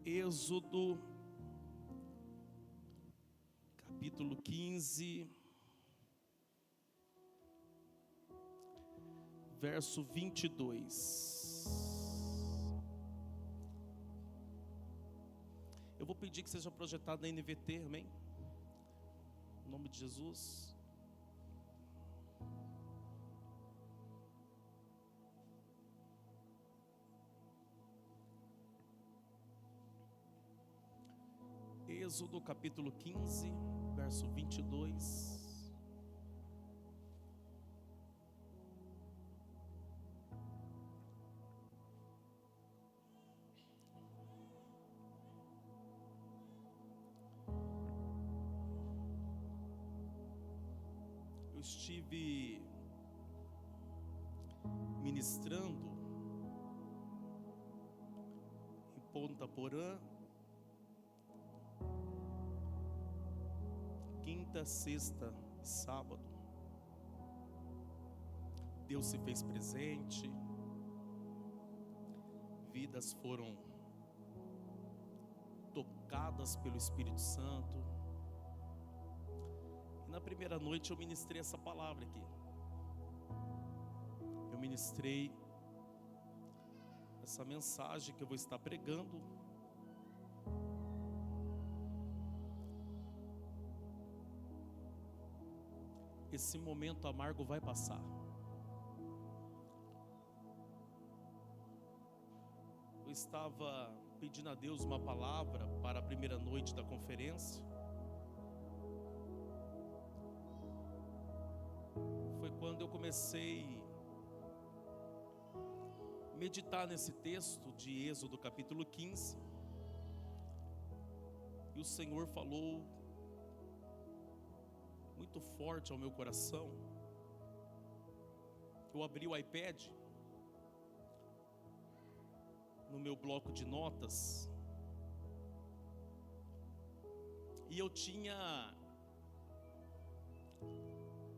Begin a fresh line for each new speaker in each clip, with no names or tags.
Êxodo, capítulo 15, verso 22. Eu vou pedir que seja projetado na NVT, amém? Em nome de Jesus. Êxodo capítulo 15, verso 22. Eu estive ministrando em Ponta Porã, quinta, sexta e sábado. Deus se fez presente, vidas foram tocadas pelo Espírito Santo. E na primeira noite eu ministrei essa palavra aqui. Eu ministrei essa mensagem que eu vou estar pregando. Esse momento amargo vai passar. Eu estava pedindo a Deus uma palavra para a primeira noite da conferência. Foi quando eu comecei a meditar nesse texto de Êxodo capítulo 15. E o Senhor falou muito forte ao meu coração. Eu abri o iPad, no meu bloco de notas, e eu tinha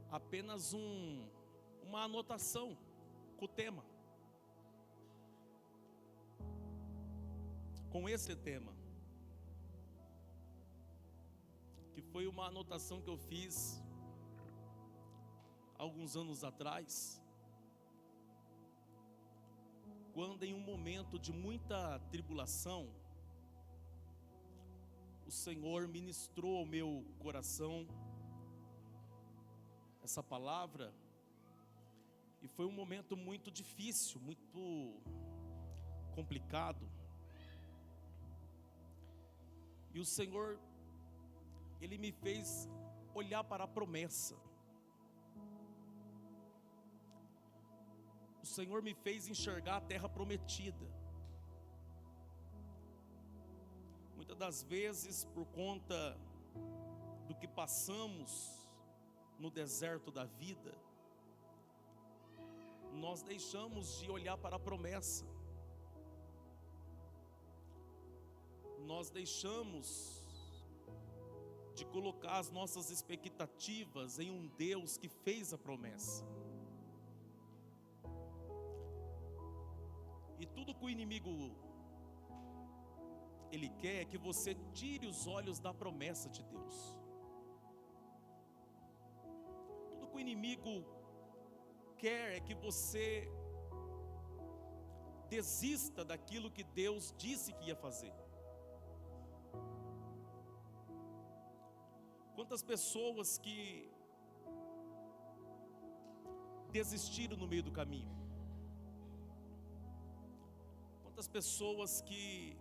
apenas uma anotação com o tema, com esse tema, que foi uma anotação que eu fiz alguns anos atrás, quando em um momento de muita tribulação, o Senhor ministrou ao meu coração essa palavra, e foi um momento muito difícil, muito complicado, e o Senhor, Ele me fez olhar para a promessa. O Senhor me fez enxergar a terra prometida. Muitas das vezes, por conta do que passamos no deserto da vida, nós deixamos de olhar para a promessa. Nós deixamos de colocar as nossas expectativas em um Deus que fez a promessa. E tudo que o inimigo ele quer é que você tire os olhos da promessa de Deus. Tudo que o inimigo quer é que você desista daquilo que Deus disse que ia fazer. Quantas pessoas que desistiram no meio do caminho? Quantas pessoas que,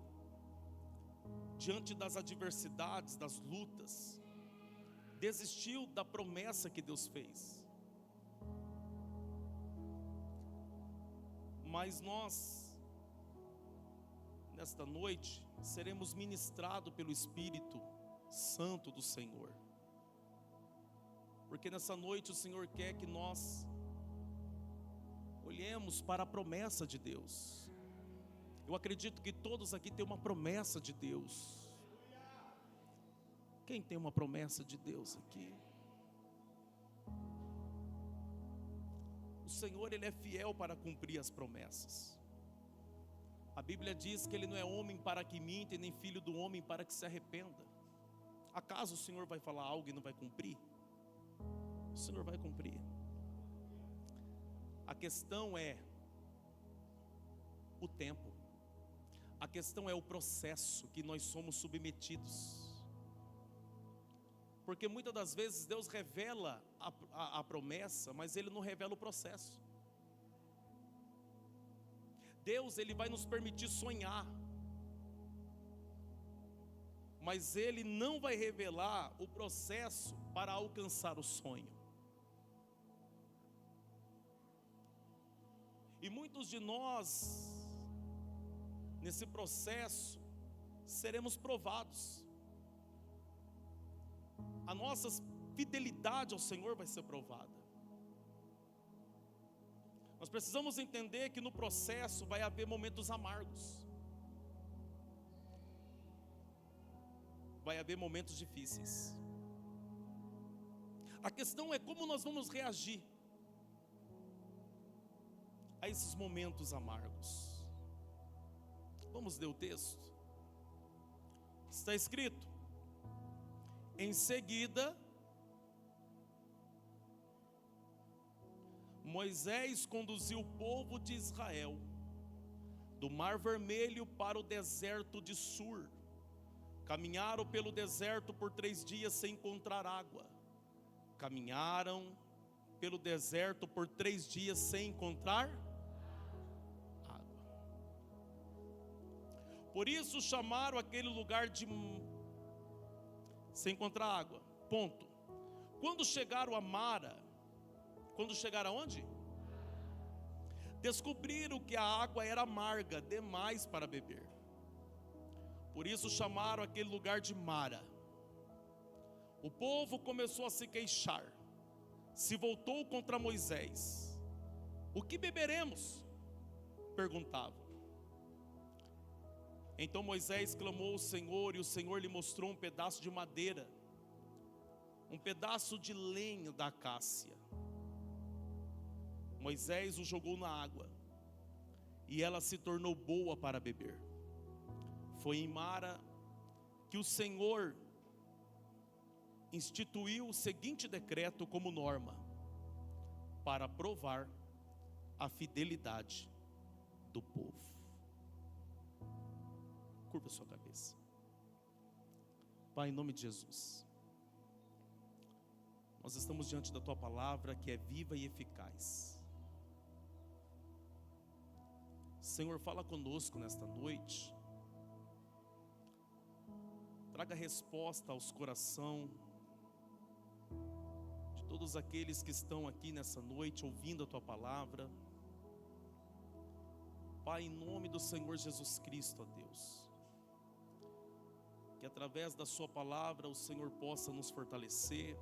diante das adversidades, das lutas, desistiu da promessa que Deus fez? Mas nós, nesta noite, seremos ministrados pelo Espírito Santo do Senhor. Porque nessa noite o Senhor quer que nós olhemos para a promessa de Deus. Eu acredito que todos aqui têm uma promessa de Deus. Quem tem uma promessa de Deus aqui? O Senhor, Ele é fiel para cumprir as promessas. A Bíblia diz que Ele não é homem para que minta, e nem filho do homem para que se arrependa. Acaso o Senhor vai falar algo e não vai cumprir? O Senhor vai cumprir. A questão é o tempo. A questão é o processo que nós somos submetidos. Porque muitas das vezes Deus revela a promessa, mas Ele não revela o processo. Deus, Ele vai nos permitir sonhar, mas Ele não vai revelar o processo para alcançar o sonho. E muitos de nós, nesse processo, seremos provados. A nossa fidelidade ao Senhor vai ser provada. Nós precisamos entender que no processo vai haver momentos amargos. Vai haver momentos difíceis. A questão é como nós vamos reagir a esses momentos amargos. Vamos ler o texto. Está escrito: em seguida, Moisés conduziu o povo de Israel do Mar Vermelho para o deserto de Sur. Caminharam pelo deserto por 3 dias sem encontrar água. Caminharam pelo deserto por 3 dias sem encontrar água. Por isso chamaram aquele lugar de sem encontrar água. Ponto. Quando chegaram a Mara, quando chegaram aonde? Descobriram que a água era amarga demais para beber. Por isso chamaram aquele lugar de Mara. O povo começou a se queixar. Se voltou contra Moisés. O que beberemos? Perguntavam. Então Moisés clamou ao Senhor, e o Senhor lhe mostrou um pedaço de madeira, um pedaço de lenha da acácia. Moisés o jogou na água, e ela se tornou boa para beber. Foi em Mara que o Senhor instituiu o seguinte decreto como norma, para provar a fidelidade do povo. Curva sua cabeça. Pai, em nome de Jesus, nós estamos diante da Tua palavra, que é viva e eficaz. Senhor, fala conosco nesta noite. Traga resposta aos corações de todos aqueles que estão aqui nessa noite ouvindo a Tua palavra. Pai, em nome do Senhor Jesus Cristo, ó Deus, que através da Sua palavra o Senhor possa nos fortalecer,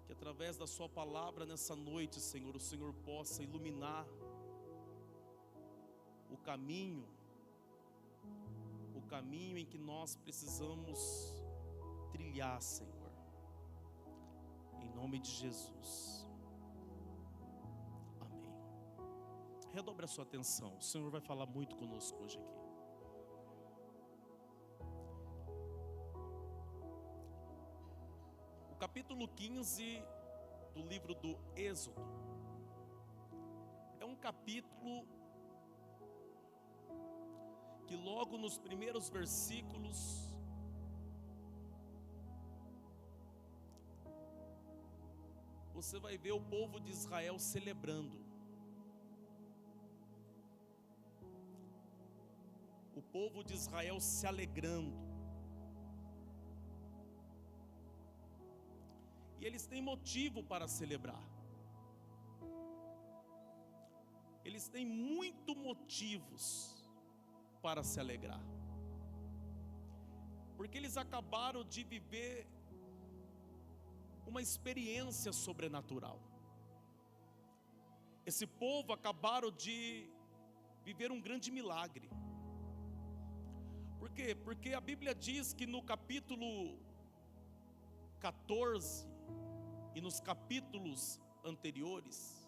que através da Sua palavra nessa noite, Senhor, o Senhor possa iluminar o caminho em que nós precisamos trilhar, Senhor, em nome de Jesus, amém. Redobre a sua atenção, o Senhor vai falar muito conosco hoje aqui. O capítulo 15 do livro do Êxodo é um capítulo que logo nos primeiros versículos você vai ver o povo de Israel celebrando. O povo de Israel se alegrando. E eles têm motivo para celebrar. Eles têm muitos motivos para se alegrar, porque eles acabaram de viver uma experiência sobrenatural. Esse povo acabaram de viver um grande milagre. Por quê? Porque a Bíblia diz que no capítulo 14 e nos capítulos anteriores,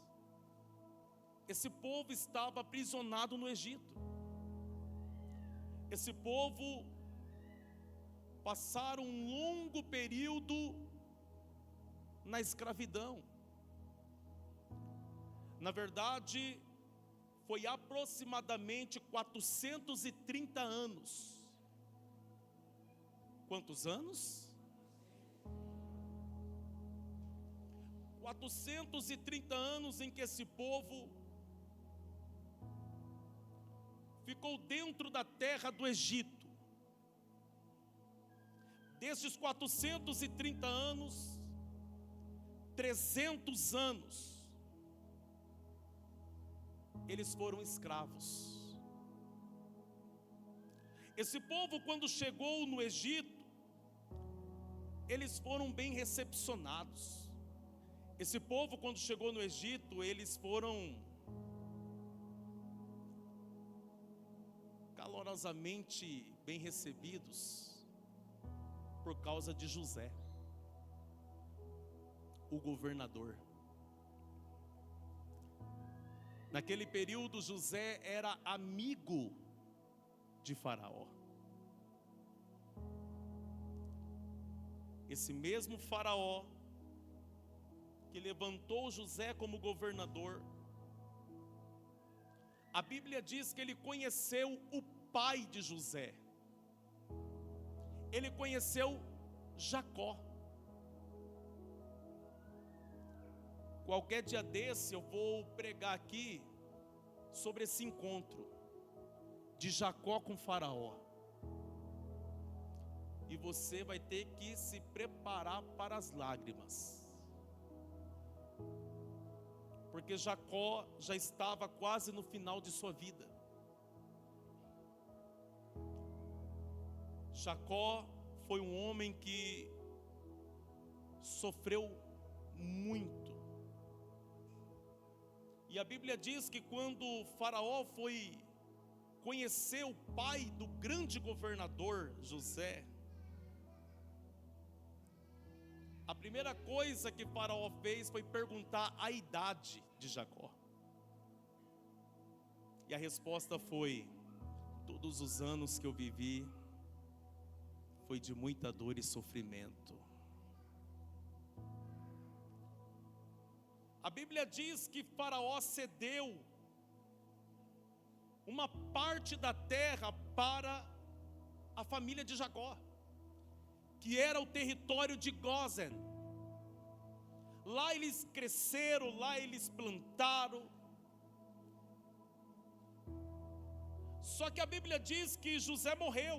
esse povo estava aprisionado no Egito. Esse povo passaram um longo período na escravidão. Na verdade, foi aproximadamente 430 anos. Quantos anos? 430 anos em que esse povo ficou dentro da terra do Egito. Desses 430 anos, 300 anos, eles foram escravos. Esse povo, quando chegou no Egito, eles foram bem recepcionados. Esse povo, quando chegou no Egito, eles foram calorosamente bem recebidos por causa de José, o governador. Naquele período, José era amigo de Faraó. Esse mesmo Faraó que levantou José como governador, a Bíblia diz que ele conheceu o pai de José. Ele conheceu Jacó. Qualquer dia desse eu vou pregar aqui sobre esse encontro de Jacó com Faraó. E você vai ter que se preparar para as lágrimas. Porque Jacó já estava quase no final de sua vida. Jacó foi um homem que sofreu muito. E a Bíblia diz que quando Faraó foi conhecer o pai do grande governador José, a primeira coisa que Faraó fez foi perguntar a idade de Jacó. E a resposta foi: todos os anos que eu vivi foi de muita dor e sofrimento. A Bíblia diz que Faraó cedeu uma parte da terra para a família de Jacó, que era o território de Gósen. Lá eles cresceram, lá eles plantaram. Só que a Bíblia diz que José morreu,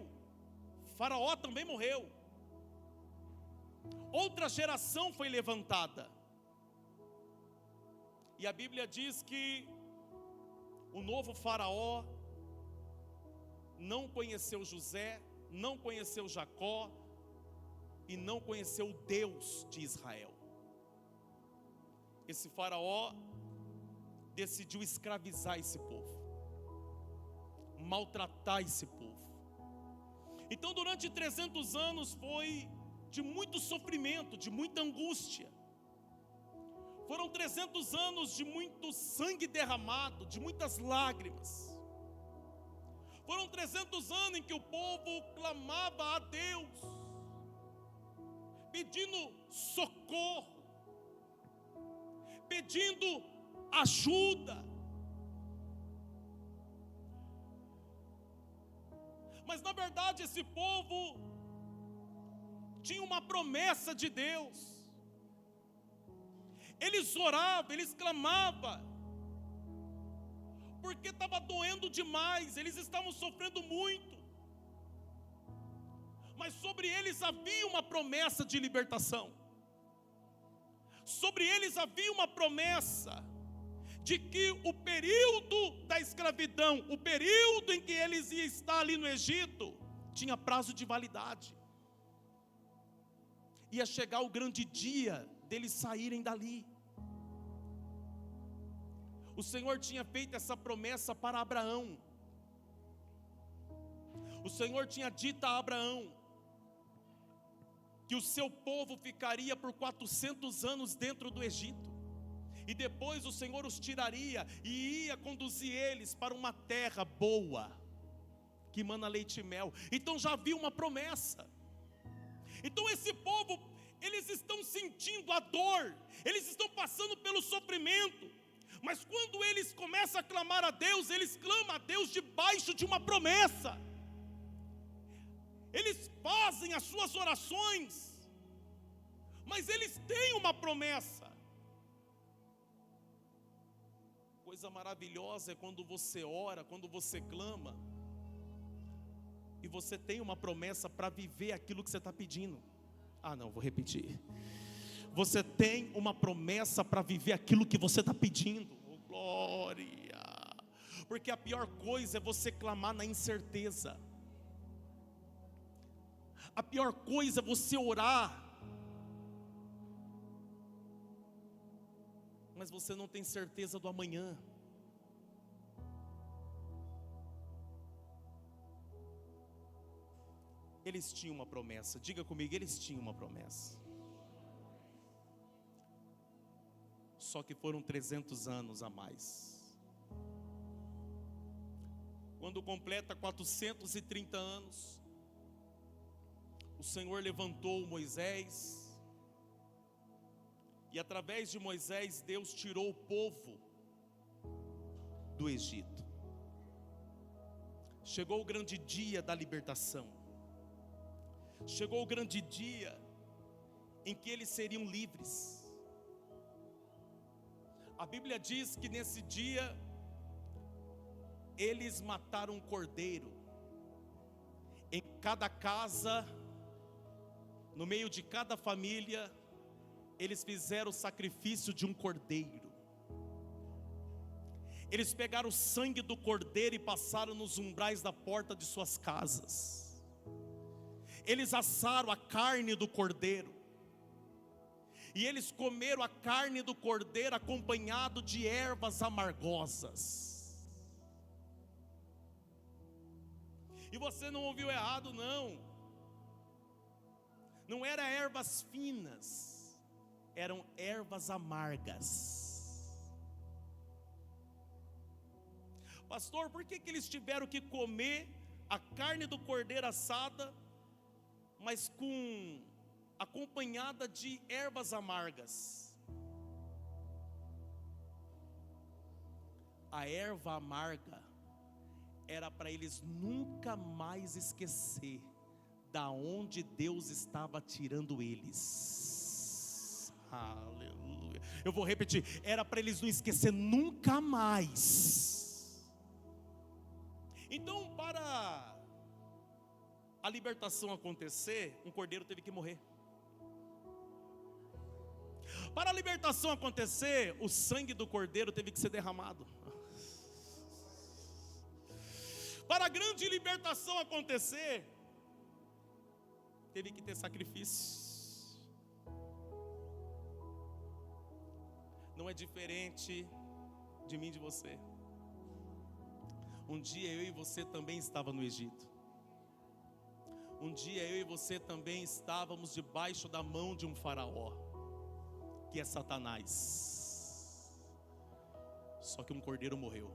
Faraó também morreu. Outra geração foi levantada. E a Bíblia diz que o novo Faraó não conheceu José, não conheceu Jacó e não conheceu o Deus de Israel. Esse Faraó decidiu escravizar esse povo, maltratar esse povo. Então durante 300 anos foi de muito sofrimento, de muita angústia. Foram 300 anos de muito sangue derramado, de muitas lágrimas. Foram 300 anos em que o povo clamava a Deus, pedindo socorro, pedindo ajuda. Mas na verdade esse povo tinha uma promessa de Deus. Eles oravam, eles clamavam, porque estava doendo demais, eles estavam sofrendo muito. Mas sobre eles havia uma promessa de libertação. Sobre eles havia uma promessa de que o período da escravidão, o período em que eles iam estar ali no Egito, tinha prazo de validade. Ia chegar o grande dia deles saírem dali. O Senhor tinha feito essa promessa para Abraão. O Senhor tinha dito a Abraão que o seu povo ficaria por 400 anos dentro do Egito. e depois o Senhor os tiraria e ia conduzir eles para uma terra boa, que mana leite e mel. Então já havia uma promessa. Então esse povo, eles estão sentindo a dor, eles estão passando pelo sofrimento, mas quando eles começam a clamar a Deus, eles clamam a Deus debaixo de uma promessa. Eles fazem as suas orações, mas eles têm uma promessa. Coisa maravilhosa é quando você ora, quando você clama, e você tem uma promessa para viver aquilo que você está pedindo. Vou repetir. Você tem uma promessa para viver aquilo que você está pedindo. Oh, glória! Porque a pior coisa é você clamar na incerteza. A pior coisa é você orar, mas você não tem certeza do amanhã. Eles tinham uma promessa, diga comigo, eles tinham uma promessa. Só que foram 300 anos a mais. Quando completa 430 anos, o Senhor levantou Moisés, e através de Moisés, Deus tirou o povo do Egito. Chegou o grande dia da libertação. Chegou o grande dia em que eles seriam livres. A Bíblia diz que nesse dia eles mataram um cordeiro. Em cada casa, no meio de cada família, eles fizeram o sacrifício de um cordeiro. Eles pegaram o sangue do cordeiro e passaram nos umbrais da porta de suas casas. Eles assaram a carne do cordeiro, e eles comeram a carne do cordeiro acompanhado de ervas amargosas. E você não ouviu errado, não. Não eram ervas finas, eram ervas amargas. Pastor, por que eles tiveram que comer a carne do cordeiro assada, mas acompanhada de ervas amargas? A erva amarga era para eles nunca mais esquecer da onde Deus estava tirando eles. Aleluia. Eu vou repetir, era para eles não esquecer nunca mais. Então, para a libertação acontecer, um cordeiro teve que morrer. Para a libertação acontecer, o sangue do cordeiro teve que ser derramado. Para a grande libertação acontecer, teve que ter sacrifício. Não é diferente de mim e de você. Um dia eu e você também estava no Egito. Um dia eu e você também estávamos debaixo da mão de um faraó, que é Satanás. Só que um cordeiro morreu.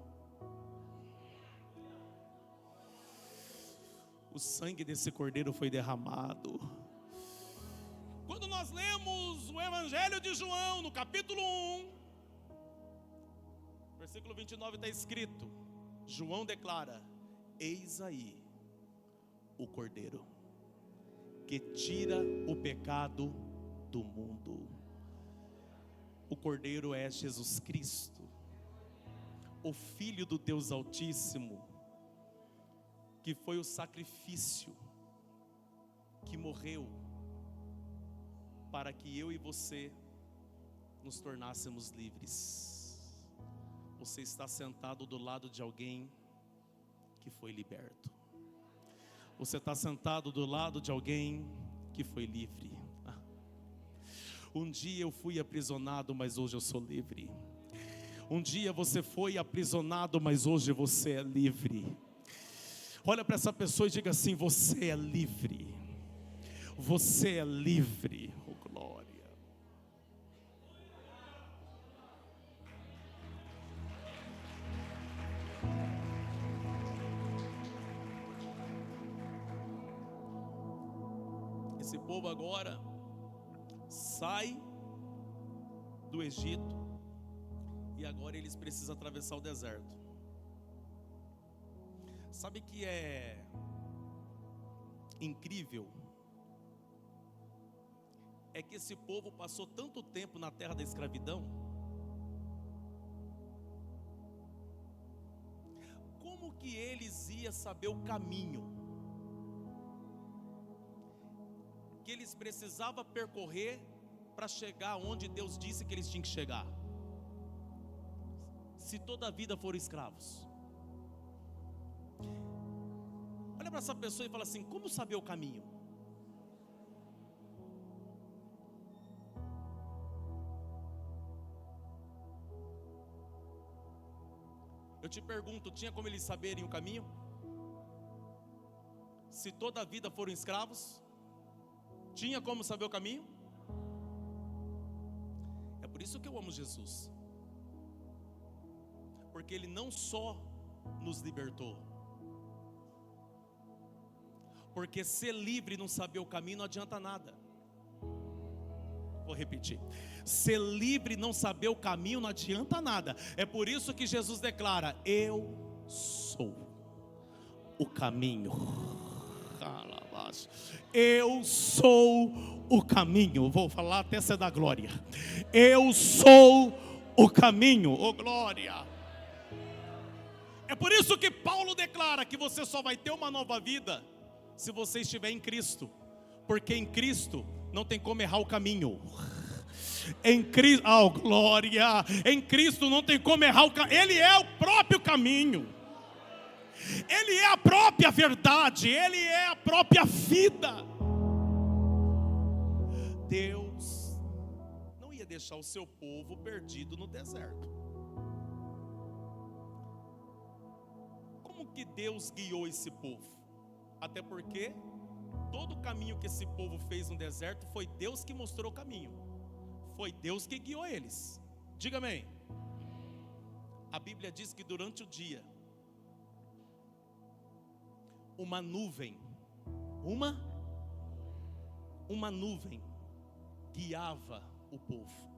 O sangue desse cordeiro foi derramado. Quando nós lemos o Evangelho de João, no capítulo 1, versículo 29, está escrito: João declara: eis aí o cordeiro que tira o pecado do mundo. O cordeiro é Jesus Cristo, o Filho do Deus Altíssimo, que foi o sacrifício, que morreu para que eu e você nos tornássemos livres. Você está sentado do lado de alguém que foi liberto. Você está sentado do lado de alguém que foi livre. Um dia eu fui aprisionado, mas hoje eu sou livre. Um dia você foi aprisionado, mas hoje você é livre. Olha para essa pessoa e diga assim: você é livre. Você é livre. Oh, glória. Esse povo agora sai do Egito e agora eles precisam atravessar o deserto. Sabe que é incrível? É que esse povo passou tanto tempo na terra da escravidão. Como que eles iam saber o caminho que eles precisavam percorrer para chegar onde Deus disse que eles tinham que chegar, se toda a vida foram escravos? Olha para essa pessoa e fala assim: como saber o caminho? Eu te pergunto, tinha como eles saberem o caminho? Se toda a vida foram escravos, tinha como saber o caminho? É por isso que eu amo Jesus, porque Ele não só nos libertou, porque ser livre e não saber o caminho não adianta nada. Vou repetir: ser livre e não saber o caminho não adianta nada. É por isso que Jesus declara: eu sou o caminho. Eu sou o caminho. Vou falar até ser da glória. Eu sou o caminho. Oh glória. É por isso que Paulo declara que você só vai ter uma nova vida se você estiver em Cristo, porque em Cristo não tem como errar o caminho. Em Cristo, oh glória, em Cristo não tem como errar o caminho. Ele é o próprio caminho, Ele é a própria verdade, Ele é a própria vida. Deus não ia deixar o seu povo perdido no deserto. Como que Deus guiou esse povo? Até porque todo o caminho que esse povo fez no deserto foi Deus que mostrou o caminho, foi Deus que guiou eles. Diga amém. A Bíblia diz que durante o dia uma nuvem guiava o povo.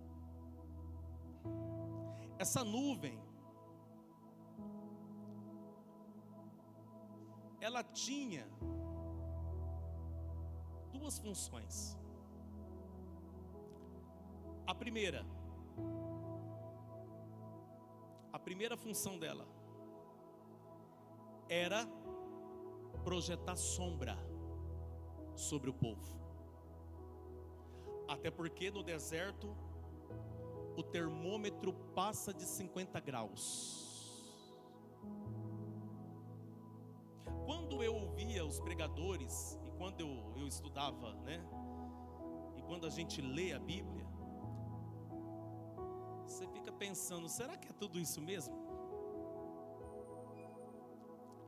Essa nuvem, ela tinha duas funções. A primeira função dela era projetar sombra sobre o povo. Até porque no deserto o termômetro passa de 50 graus. Quando eu ouvia os pregadores, e quando eu estudava, né? E quando a gente lê a Bíblia, você fica pensando, será que é tudo isso mesmo?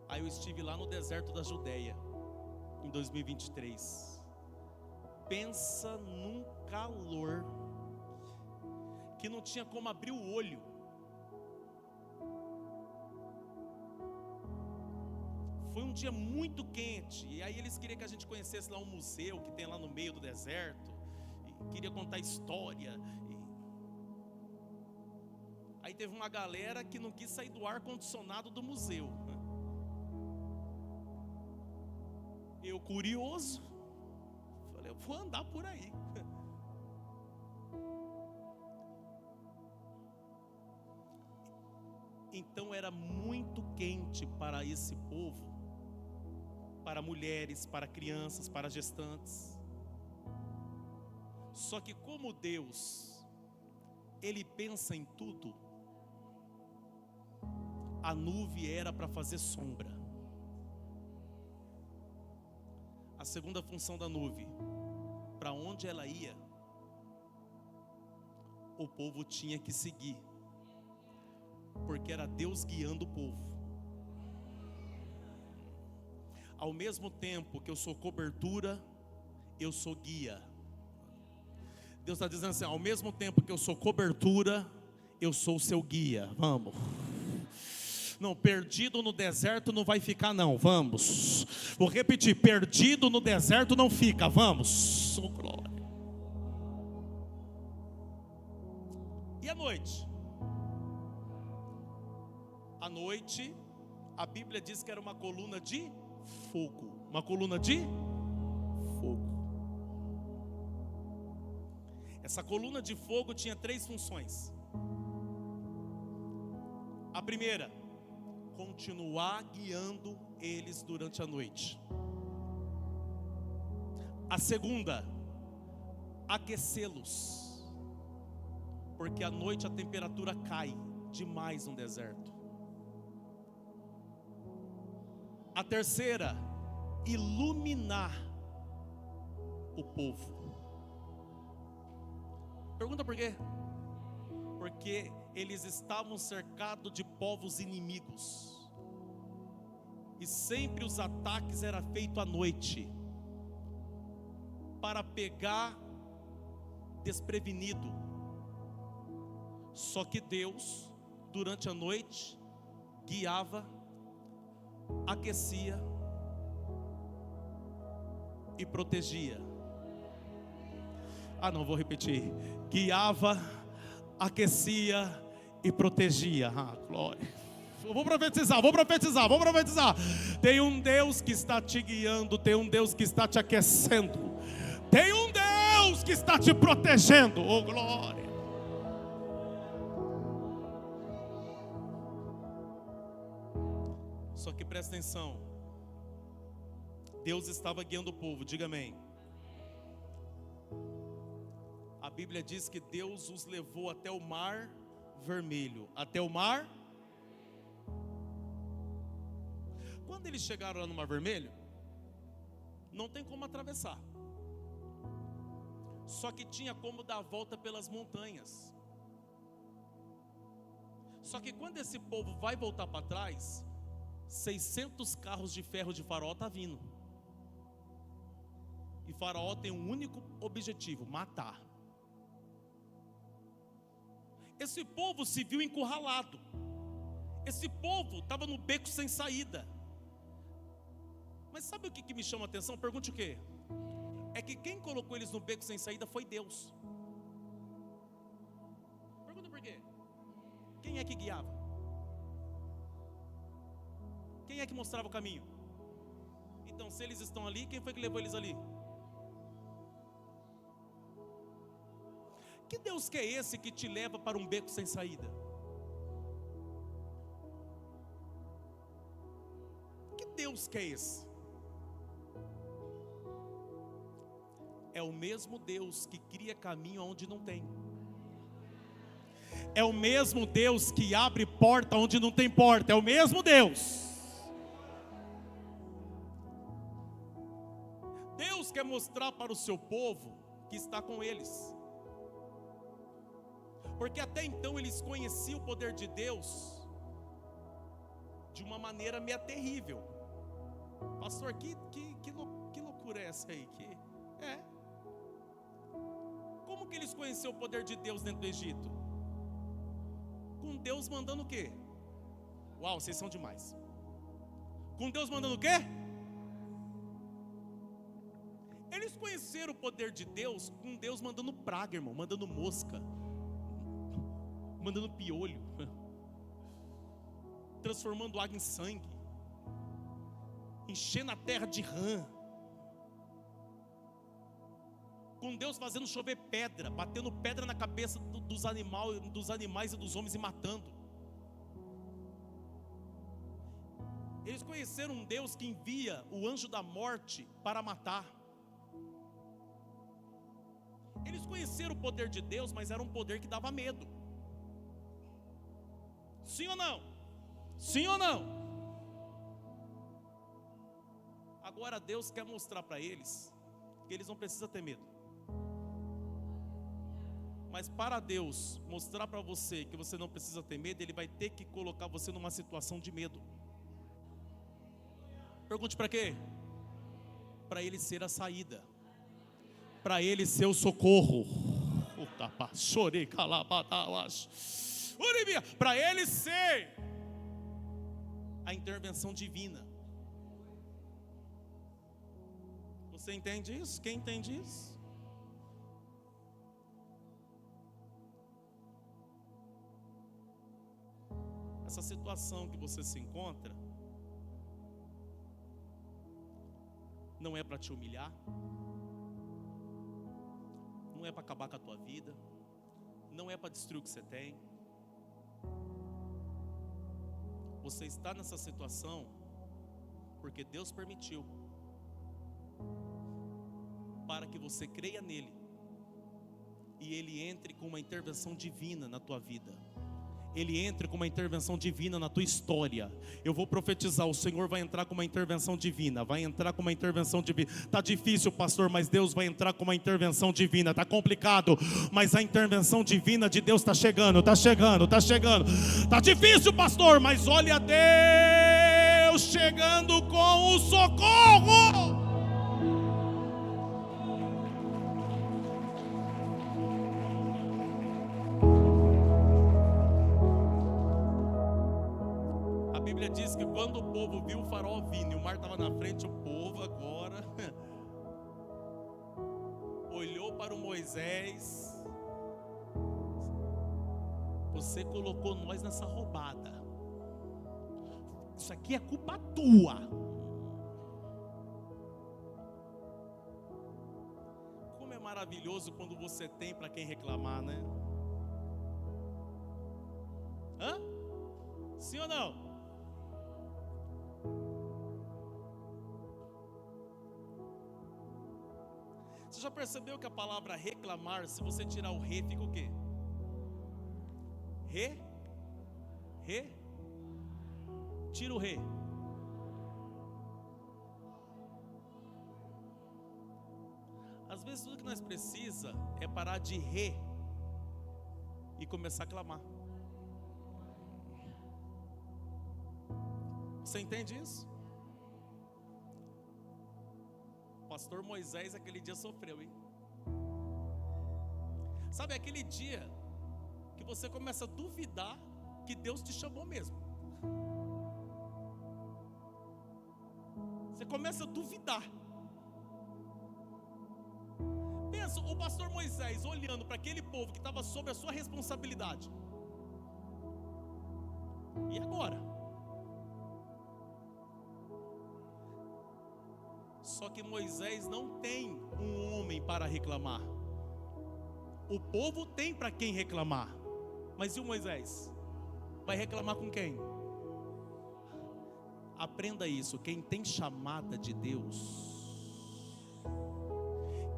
Aí eu estive lá no deserto da Judeia, em 2023. Pensa num calor que não tinha como abrir o olho. Foi um dia muito quente, e aí eles queriam que a gente conhecesse lá um museu que tem lá no meio do deserto, e queria contar história. Aí teve uma galera que não quis sair do ar-condicionado do museu. Eu, curioso, falei, eu vou andar por aí. Então era muito quente para esse povo, para mulheres, para crianças, para gestantes. Só que como Deus, Ele pensa em tudo, a nuvem era para fazer sombra. A segunda função da nuvem, para onde ela ia, o povo tinha que seguir, porque era Deus guiando o povo. Ao mesmo tempo que eu sou cobertura, eu sou guia. Deus está dizendo assim, ao mesmo tempo que eu sou cobertura, eu sou o seu guia. Vamos. Não, perdido no deserto não vai ficar não, vamos. Vou repetir, perdido no deserto não fica, vamos. Oh, glória. E à noite? À noite, a Bíblia diz que era uma coluna de fogo. Uma coluna de fogo. Essa coluna de fogo tinha 3 funções. A primeira, continuar guiando eles durante a noite. A segunda, aquecê-los, porque à noite a temperatura cai demais no deserto. A terceira, iluminar o povo. Pergunta por quê? Porque eles estavam cercados de povos inimigos. E sempre os ataques eram feitos à noite, para pegar desprevenido. Só que Deus, durante a noite, guiava, aquecia e protegia. Não vou repetir. Guiava, aquecia e protegia. Glória. Vou profetizar. Tem um Deus que está te guiando, tem um Deus que está te aquecendo, tem um Deus que está te protegendo. Oh, glória. Só que presta atenção. Deus estava guiando o povo, diga amém. A Bíblia diz que Deus os levou até o mar vermelho. Até o mar. Quando eles chegaram lá no mar vermelho, não tem como atravessar. Só que tinha como dar a volta pelas montanhas. Só que quando esse povo vai voltar para trás, 600 carros de ferro de Faraó tá vindo. E Faraó tem um único objetivo: matar. Esse povo se viu encurralado. Esse povo estava no beco sem saída. Mas sabe o que me chama a atenção? Pergunte o quê? É que quem colocou eles no beco sem saída foi Deus. Pergunta por quê? Quem é que guiava? Quem é que mostrava o caminho? Então, se eles estão ali, quem foi que levou eles ali? Que Deus que é esse que te leva para um beco sem saída? Que Deus que é esse? É o mesmo Deus que cria caminho onde não tem. É o mesmo Deus que abre porta onde não tem porta. É o mesmo Deus. Deus quer mostrar para o seu povo que está com eles. Porque até então eles conheciam o poder de Deus de uma maneira meio terrível. Pastor, que loucura é essa aí? Como que eles conheceram o poder de Deus dentro do Egito? Com Deus mandando o quê? Uau, vocês são demais. Com Deus mandando o quê? Eles conheceram o poder de Deus com Deus mandando praga, irmão, mandando mosca, mandando piolho, transformando água em sangue, enchendo a terra de rã, com Deus fazendo chover pedra, batendo pedra na cabeça dos animais e dos homens e matando. Eles conheceram um Deus que envia o anjo da morte para matar. Eles conheceram o poder de Deus, mas era um poder que dava medo. Sim ou não? Sim ou não? Agora Deus quer mostrar para eles que eles não precisam ter medo. Mas para Deus mostrar para você que você não precisa ter medo, Ele vai ter que colocar você numa situação de medo. Pergunte para quê? Para Ele ser a saída, para Ele ser o socorro, para Ele ser a intervenção divina. Você entende isso? Quem entende isso? Essa situação que você se encontra não é para te humilhar, não é para acabar com a tua vida, não é para destruir o que você tem. Você está nessa situação porque Deus permitiu, para que você creia nele e ele entre com uma intervenção divina na tua vida. Ele entre com uma intervenção divina na tua história. Eu vou profetizar, o Senhor vai entrar com uma intervenção divina. Vai entrar com uma intervenção divina. Está difícil, pastor, mas Deus vai entrar com uma intervenção divina. Está complicado, mas a intervenção divina de Deus está chegando, está chegando, está chegando. Está difícil, pastor, mas olha Deus chegando com o socorro. A Bíblia diz que quando o povo viu o faraó vindo e o mar estava na frente, o povo agora olhou para o Moisés. Você colocou nós nessa roubada. Isso aqui é culpa tua. Como é maravilhoso quando você tem para quem reclamar, né? Hã? Sim ou não? Você já percebeu que a palavra reclamar, se você tirar o re, fica o quê? Re? Tira o re. Às vezes tudo que nós precisa é parar de re e começar a clamar. Você entende isso? Pastor Moisés aquele dia sofreu, hein? Sabe aquele dia que você começa a duvidar que Deus te chamou mesmo. Você começa a duvidar. Pensa, o pastor Moisés olhando para aquele povo que estava sob a sua responsabilidade. E agora? Só que Moisés não tem um homem para reclamar. O povo tem para quem reclamar. Mas e o Moisés? Vai reclamar com quem? Aprenda isso. Quem tem chamada de Deus,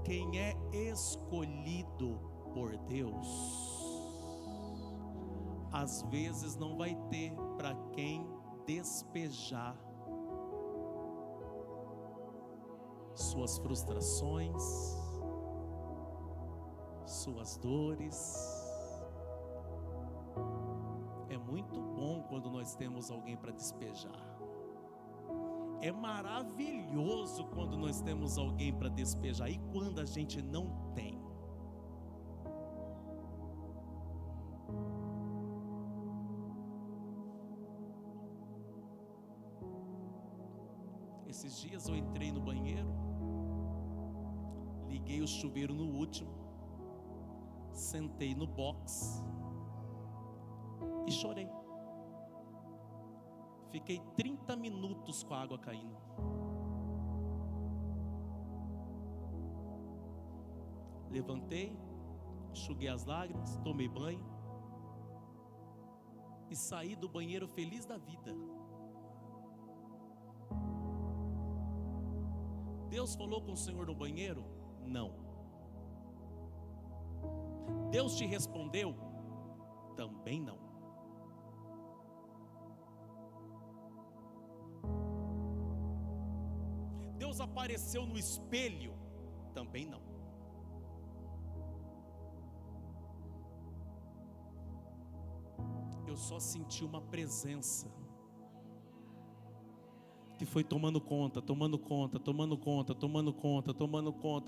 quem é escolhido por Deus, às vezes não vai ter para quem despejar suas frustrações, suas dores. É muito bom quando nós temos alguém para despejar. É maravilhoso quando nós temos alguém para despejar. E quando a gente não tem? Esses dias eu entrei no banheiro, liguei o chuveiro no último, sentei no box e chorei. Fiquei 30 minutos com a água caindo. Levantei, enxuguei as lágrimas, tomei banho e saí do banheiro feliz da vida. Deus falou com o Senhor no banheiro? Não. Deus te respondeu? Também não. Deus apareceu no espelho? Também não. Eu só senti uma presença que foi tomando conta,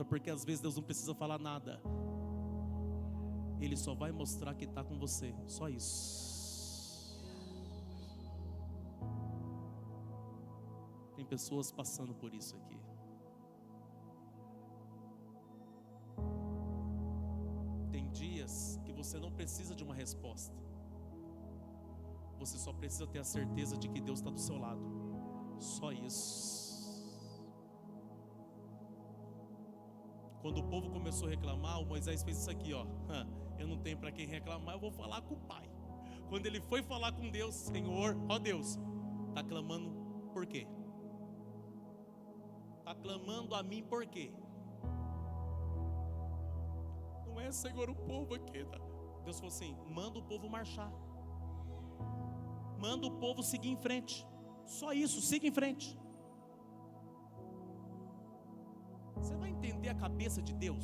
porque às vezes Deus não precisa falar nada. Ele só vai mostrar que está com você, só isso. pessoas passando por isso aqui. Tem dias que você não precisa de uma resposta. Você só precisa ter a certeza de que Deus está do seu lado. Só isso. Quando o povo começou a reclamar, o Moisés fez isso aqui, ó. Eu não tenho para quem reclamar, eu vou falar com o Pai. Quando ele foi falar com Deus, Senhor, ó Deus, está clamando por quê? Está clamando a mim por quê? Não é, Senhor, o povo aqui. Deus falou assim: manda o povo marchar. Manda o povo seguir em frente. Só isso, siga em frente. Você vai entender a cabeça de Deus?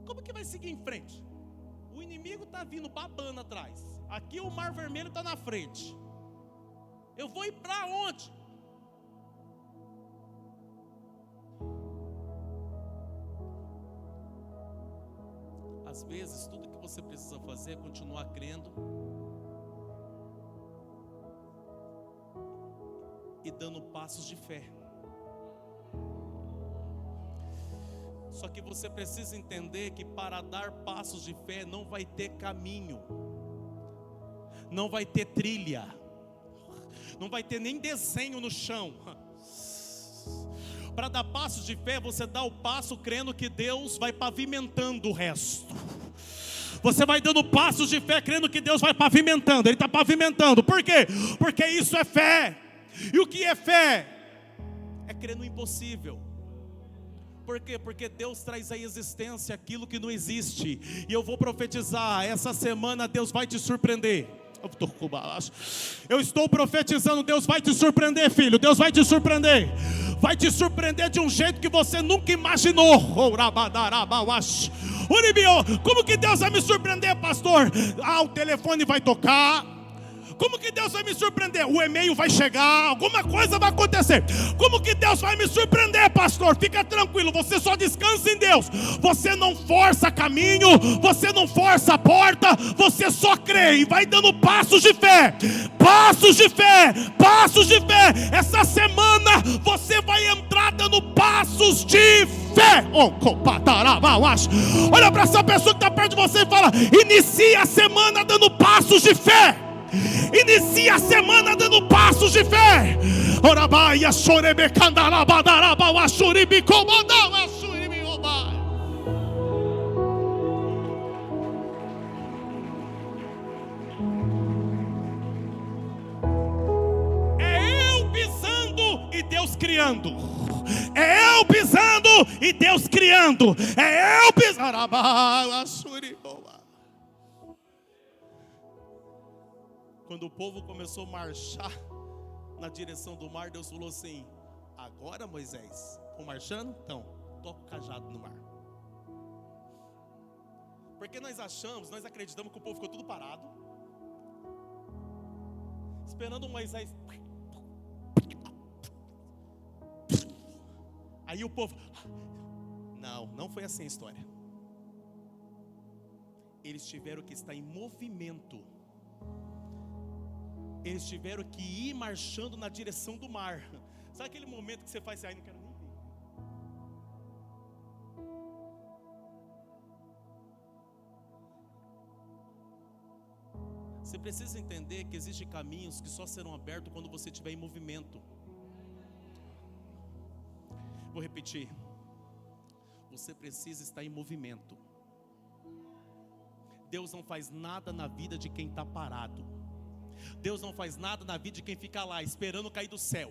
Como que vai seguir em frente? O inimigo está vindo babando atrás. Aqui o Mar Vermelho está na frente. Eu vou ir para onde? Às vezes tudo que você precisa fazer é continuar crendo e dando passos de fé. Só que você precisa entender que para dar passos de fé não vai ter caminho, não vai ter trilha, não vai ter nem desenho no chão. Para dar passos de fé, você dá o passo crendo que Deus vai pavimentando o resto. Você vai dando passos de fé crendo que Deus vai pavimentando. Ele está pavimentando. Por quê? Porque isso é fé. E o que é fé? É crer no impossível. Por quê? Porque Deus traz à existência aquilo que não existe. E eu vou profetizar, essa semana Deus vai te surpreender. Eu estou profetizando, Deus vai te surpreender, filho. Deus vai te surpreender. Vai te surpreender de um jeito que você nunca imaginou. Como que Deus vai me surpreender, pastor? O telefone vai tocar. Como que Deus vai me surpreender? O e-mail vai chegar, alguma coisa vai acontecer. Como que Deus vai me surpreender, pastor? Fica tranquilo, você só descansa em Deus. Você não força caminho, você não força a porta, você só crê e vai dando passos de fé. Passos de fé, passos de fé. Essa semana você vai entrar dando passos de fé. Olha para essa pessoa que está perto de você e fala: inicia a semana dando passos de fé. Inicia a semana dando passos de fé. É eu pisando e Deus criando. É eu pisando e Deus criando. É eu pisando. Quando o povo começou a marchar na direção do mar, Deus falou assim: agora, Moisés, estão marchando? Então, toca o cajado no mar. Porque nós acreditamos que o povo ficou tudo parado, esperando Moisés. Aí o povo... Não foi assim a história. Eles tiveram que estar em movimento. Eles tiveram que ir marchando na direção do mar. Sabe aquele momento que você faz assim: não quero nem ver. Você precisa entender que existem caminhos que só serão abertos quando você estiver em movimento. Vou repetir. Você precisa estar em movimento. Deus não faz nada na vida de quem está parado. Deus não faz nada na vida de quem fica lá esperando cair do céu.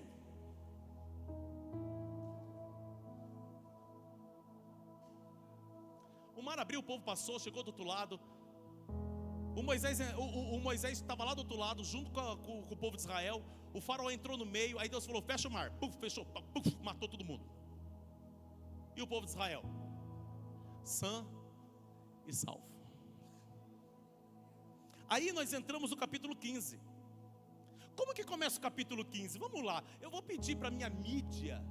O mar abriu, o povo passou, chegou do outro lado. O Moisés estava lá do outro lado, junto com o povo de Israel. O faraó entrou no meio, aí Deus falou: fecha o mar. Puf, fechou, puf, matou todo mundo. E o povo de Israel? Sã e salvo. Aí nós entramos no capítulo 15. Como que começa o capítulo 15? Vamos lá, eu vou pedir para a minha mídia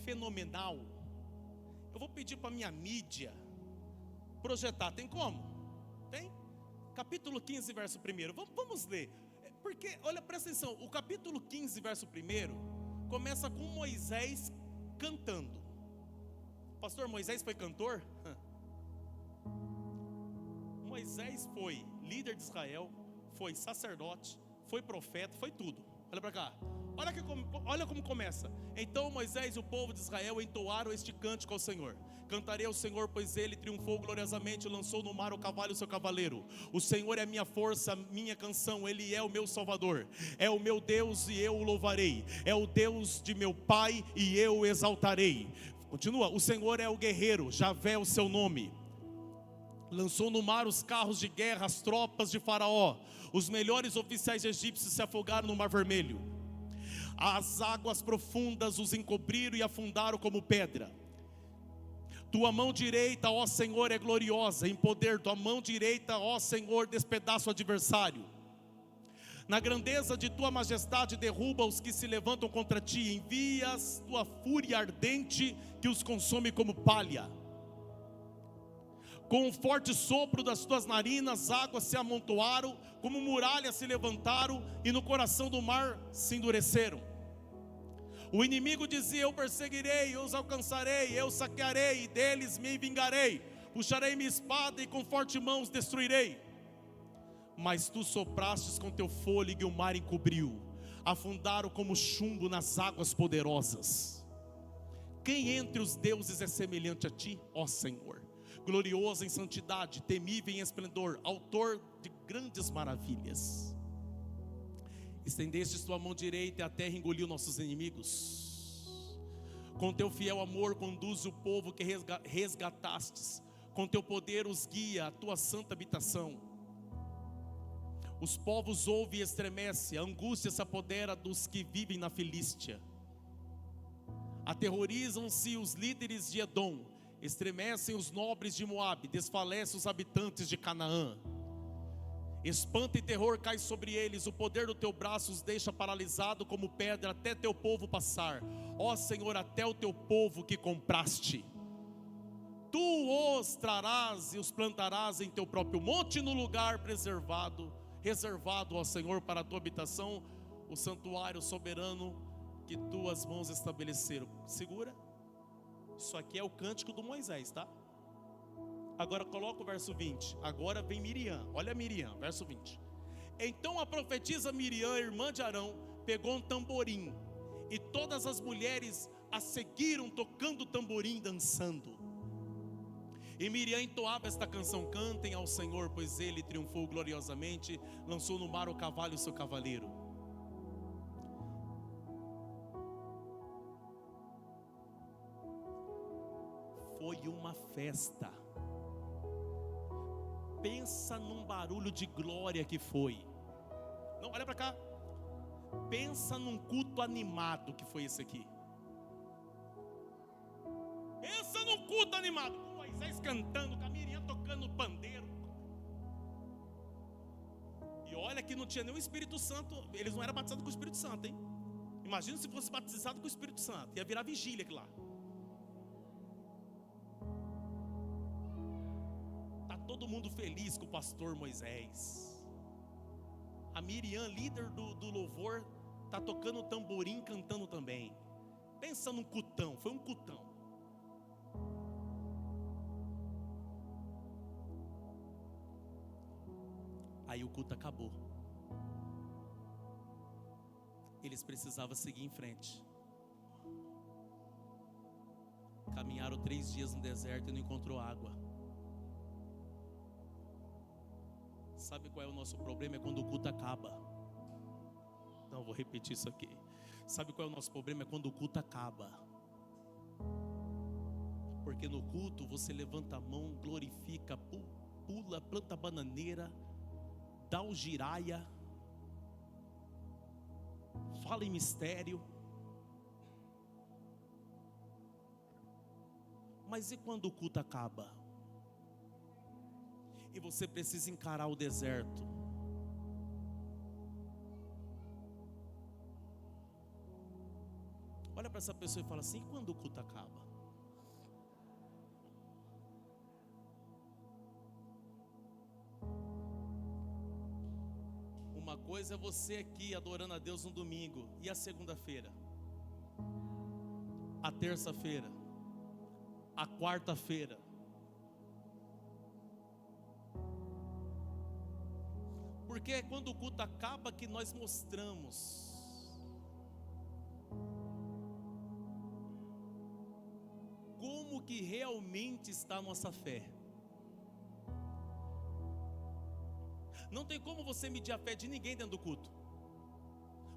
fenomenal, eu vou pedir para a minha mídia projetar. Tem como? Tem? Capítulo 15, verso 1. Vamos ler. Porque, olha, presta atenção, o capítulo 15, verso 1, Começa com Moisés cantando. Pastor, Moisés foi cantor? Moisés foi líder de Israel, foi sacerdote, foi profeta, foi tudo. Olha para cá. Olha como começa. Então Moisés e o povo de Israel entoaram este cântico ao Senhor. Cantarei ao Senhor, pois ele triunfou gloriosamente, lançou no mar o cavalo e o seu cavaleiro. O Senhor é a minha força, minha canção, ele é o meu Salvador. É o meu Deus e eu o louvarei. É o Deus de meu pai e eu o exaltarei. Continua, o Senhor é o guerreiro, Javé é o seu nome. Lançou no mar os carros de guerra, as tropas de Faraó. Os melhores oficiais egípcios se afogaram no mar vermelho. As águas profundas os encobriram e afundaram como pedra. Tua mão direita, ó Senhor, é gloriosa em poder. Tua mão direita, ó Senhor, despedaça o adversário. Na grandeza de tua majestade derruba os que se levantam contra ti. Envias tua fúria ardente que os consome como palha. Com um forte sopro das tuas narinas, águas se amontoaram, como muralhas se levantaram, e no coração do mar se endureceram. O inimigo dizia: eu perseguirei, eu os alcançarei, eu saquearei, e deles me vingarei. Puxarei minha espada e com forte mão os destruirei. Mas tu soprastes com teu fôlego e o mar encobriu. Afundaram como chumbo nas águas poderosas. Quem entre os deuses é semelhante a ti, ó Senhor? Glorioso em santidade, temível em esplendor, autor de grandes maravilhas. Estendestes tua mão direita e a terra engoliu nossos inimigos. Com teu fiel amor conduz o povo que resgatastes. Com teu poder os guia a tua santa habitação. Os povos ouvem e estremecem, a angústia se apodera dos que vivem na Filístia. Aterrorizam-se os líderes de Edom, estremecem os nobres de Moabe, desfalecem os habitantes de Canaã. Espanto e terror cai sobre eles, o poder do teu braço os deixa paralisado como pedra até teu povo passar. Ó Senhor, até o teu povo que compraste. Tu os trarás e os plantarás em teu próprio monte, no lugar reservado ao Senhor para a tua habitação, o santuário soberano que tuas mãos estabeleceram. Segura. Isso aqui é o cântico do Moisés, tá? Agora coloca o verso 20. Agora vem Miriam. Olha Miriam, verso 20. Então a profetisa Miriam, irmã de Arão, pegou um tamborim, e todas as mulheres a seguiram tocando tamborim, dançando. E Miriam entoava esta canção: cantem ao Senhor, pois ele triunfou gloriosamente, lançou no mar o cavalo e o seu cavaleiro. Foi uma festa. Pensa num barulho de glória que foi. Não, olha para cá. Pensa num culto animado que foi esse aqui. Pensa num culto animado, com Moisés cantando, com a Miriam tocando pandeiro. E olha que não tinha nem o Espírito Santo. Eles não eram batizados com o Espírito Santo, hein? Imagina se fosse batizado com o Espírito Santo. Ia virar vigília aqui lá. Todo mundo feliz com o pastor Moisés. A Miriam, líder do louvor, está tocando tamborim, cantando também. Pensa num cutão, foi um cutão. Aí o culto acabou. Eles precisavam seguir em frente. Caminharam 3 dias no deserto e não encontrou água. Sabe qual é o nosso problema? É quando o culto acaba. Não, vou repetir isso aqui. Sabe qual é o nosso problema? É quando o culto acaba. Porque no culto você levanta a mão, glorifica, pula, planta bananeira, dá o giraia, fala em mistério. Mas e quando o culto acaba? E você precisa encarar o deserto. Olha para essa pessoa e fala assim: e quando o culto acaba? Uma coisa é você aqui adorando a Deus no domingo, e a segunda-feira? a terça-feira, a quarta-feira. Porque é quando o culto acaba que nós mostramos como que realmente está a nossa fé. Não tem como você medir a fé de ninguém dentro do culto.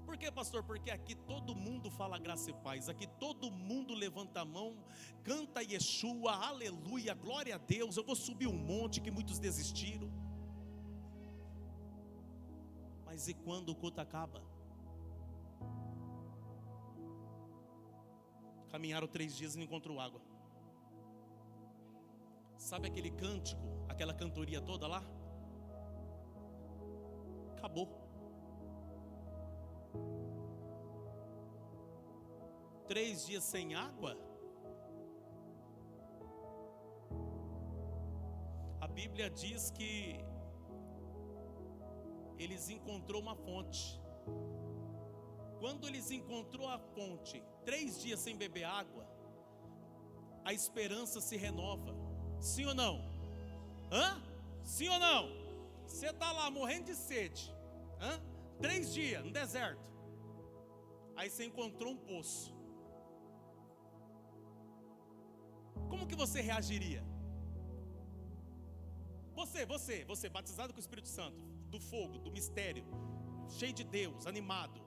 Por quê, pastor? Porque aqui todo mundo fala graça e paz. Aqui todo mundo levanta a mão, canta Yeshua, aleluia, glória a Deus. Eu vou subir um monte que muitos desistiram. Mas e quando o culto acaba? Caminharam 3 dias e não encontrou água. Sabe aquele cântico, aquela cantoria toda lá? Acabou. 3 dias sem água? A Bíblia diz que eles encontrou uma fonte. Quando eles encontrou a fonte, 3 dias sem beber água, a esperança se renova. Sim ou não? Hã? Sim ou não? Você está lá morrendo de sede, 3 dias no deserto. Aí você encontrou um poço. Como que você reagiria? Você, batizado com o Espírito Santo, do fogo, do mistério, cheio de Deus, animado,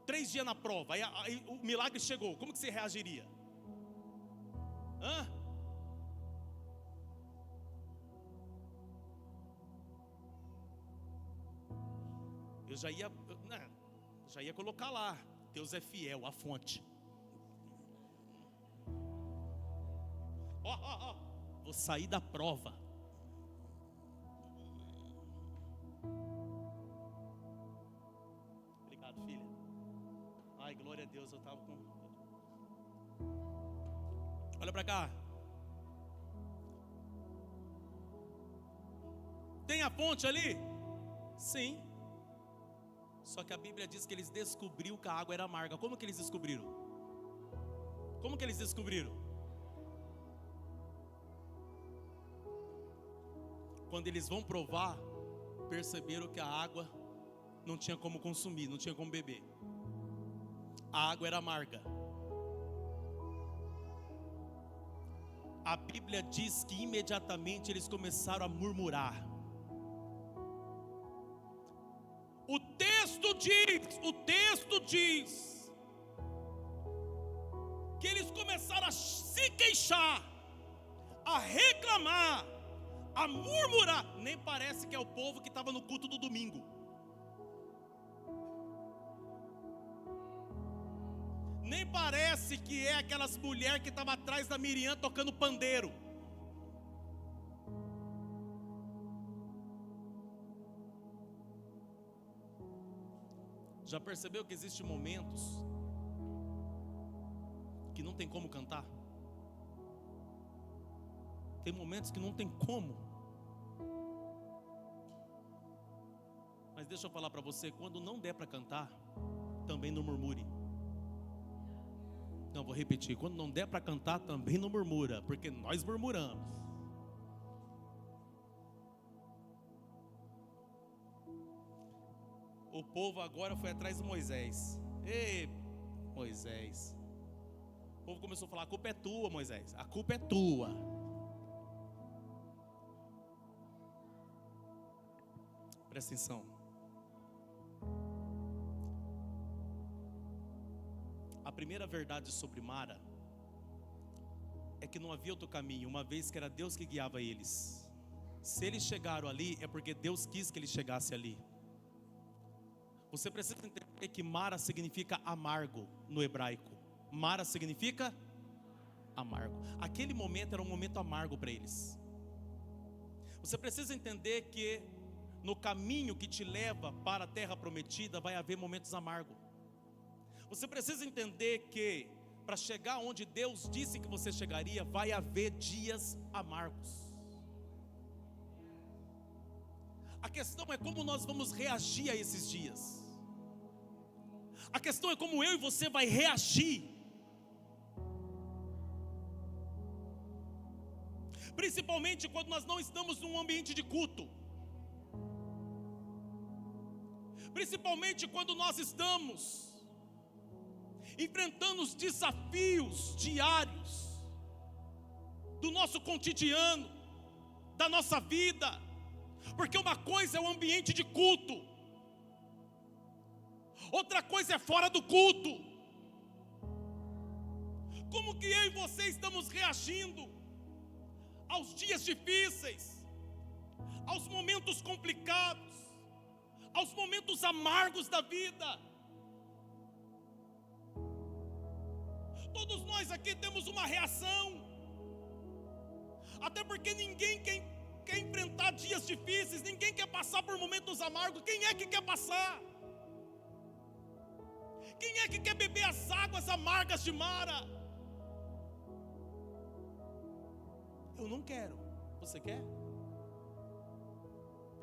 3 dias na prova, aí o milagre chegou, como que você reagiria? Eu já ia colocar lá, Deus é fiel, a fonte. Vou sair da prova. Obrigado, filha. Ai, glória a Deus, eu estava com... Olha para cá. Tem a fonte ali? Sim. Só que a Bíblia diz que eles descobriram que a água era amarga. Como que eles descobriram? Como que eles descobriram? Quando eles vão provar, perceberam que a água não tinha como consumir, não tinha como beber. A água era amarga. A Bíblia diz que imediatamente eles começaram a murmurar. O texto diz que eles começaram a se queixar, a reclamar, a murmurar. Nem parece que é o povo que estava no culto do domingo. Nem parece que é aquelas mulheres que estavam atrás da Miriam tocando pandeiro. Já percebeu que existem momentos que não tem como cantar? Tem momentos que não tem como. Mas deixa eu falar para você, quando não der para cantar, também não murmure. Não, vou repetir, quando não der para cantar, também não murmura, porque nós murmuramos. O povo agora foi atrás de Moisés. Ei, Moisés. O povo começou a falar, a culpa é tua, Moisés. A culpa é tua. Presta atenção. A primeira verdade sobre Mara é que não havia outro caminho, uma vez que era Deus que guiava eles. Se eles chegaram ali, é porque Deus quis que eles chegassem ali. Você precisa entender que Mara significa amargo no hebraico. Mara significa amargo. Aquele momento era um momento amargo para eles. Você precisa entender que no caminho que te leva para a terra prometida vai haver momentos amargos. Você precisa entender que para chegar onde Deus disse que você chegaria, vai haver dias amargos. A questão é como nós vamos reagir a esses dias. A questão é como eu e você vai reagir Principalmente quando nós não estamos num ambiente de culto. Principalmente quando nós estamos enfrentando os desafios diários do nosso cotidiano, da nossa vida. Porque uma coisa é o ambiente de culto, outra coisa é fora do culto. Como que eu e você estamos reagindo aos dias difíceis, aos momentos complicados, aos momentos amargos da vida? Todos nós aqui temos uma reação, até porque ninguém quer enfrentar dias difíceis, ninguém quer passar por momentos amargos. Quem é que quer passar? Quem é que quer beber as águas amargas de Mara? Eu não quero. Você quer?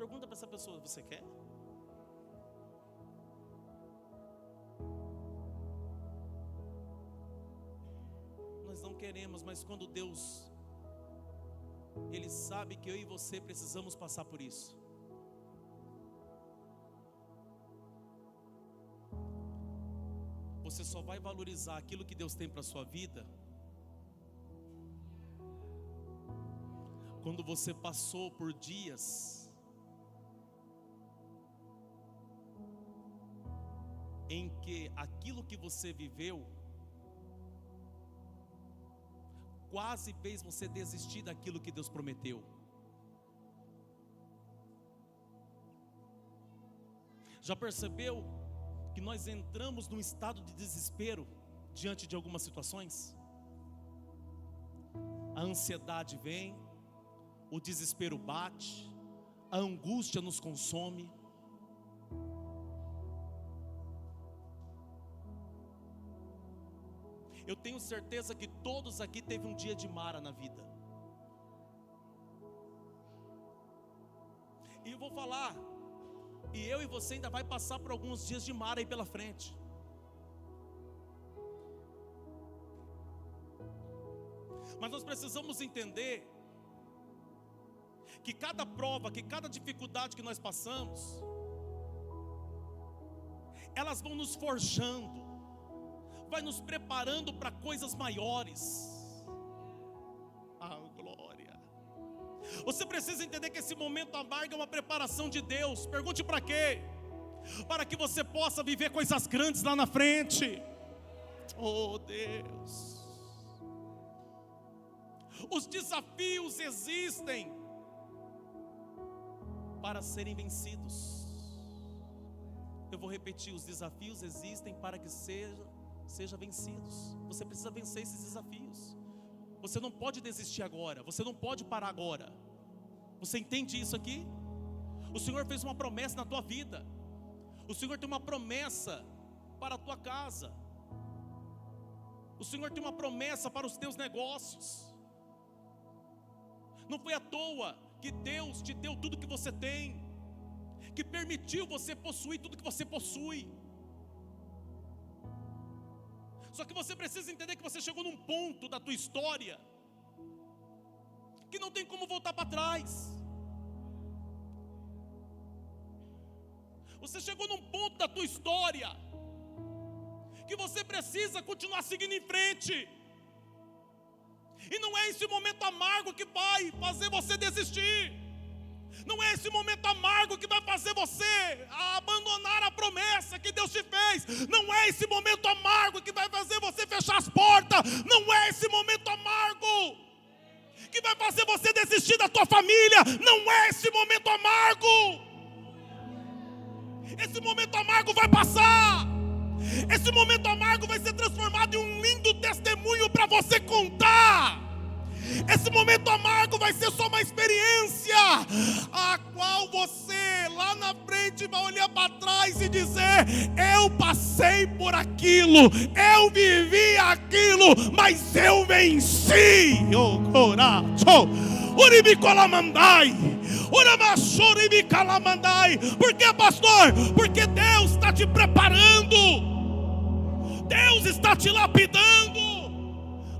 Pergunta para essa pessoa: você quer? Nós não queremos, mas quando Deus, Ele sabe que eu e você precisamos passar por isso. Você só vai valorizar aquilo que Deus tem para a sua vida quando você passou por dias em que aquilo que você viveu quase fez você desistir daquilo que Deus prometeu. Já percebeu que nós entramos num estado de desespero diante de algumas situações? A ansiedade vem, o desespero bate, a angústia nos consome. Eu tenho certeza que todos aqui teve um dia de Mara na vida. E eu vou falar, e eu e você ainda vai passar por alguns dias de Mara aí pela frente. Mas nós precisamos entender que cada prova, que cada dificuldade que nós passamos, elas vão nos forjando, vai nos preparando para coisas maiores. Ah, glória! Você precisa entender que esse momento amargo é uma preparação de Deus. Pergunte para quê? Para que você possa viver coisas grandes lá na frente. Oh Deus! Os desafios existem para serem vencidos. Eu vou repetir: os desafios existem para que sejam vencidos. Você precisa vencer esses desafios. Você não pode desistir agora, você não pode parar agora. Você entende isso aqui? O Senhor fez uma promessa na tua vida. O Senhor tem uma promessa para a tua casa. O Senhor tem uma promessa para os teus negócios. Não foi à toa que Deus te deu tudo que você tem, que permitiu você possuir tudo que você possui. Só que você precisa entender que você chegou num ponto da tua história que não tem como voltar para trás. Você chegou num ponto da tua história que você precisa continuar seguindo em frente. E não é esse momento amargo que vai fazer você desistir. Não é esse momento amargo que vai fazer você abandonar a promessa que Deus te fez. Não é esse momento amargo que vai fazer você fechar as portas. Não é esse momento amargo que vai fazer você desistir da tua família. Não é esse momento amargo. Esse momento amargo vai passar. Esse momento amargo vai ser transformado em um lindo testemunho para você contar. Esse momento amargo vai ser só uma experiência, a qual você lá na frente vai olhar para trás e dizer: eu passei por aquilo, eu vivi aquilo, mas eu venci. Por que, pastor? Porque Deus está te preparando, Deus está te lapidando.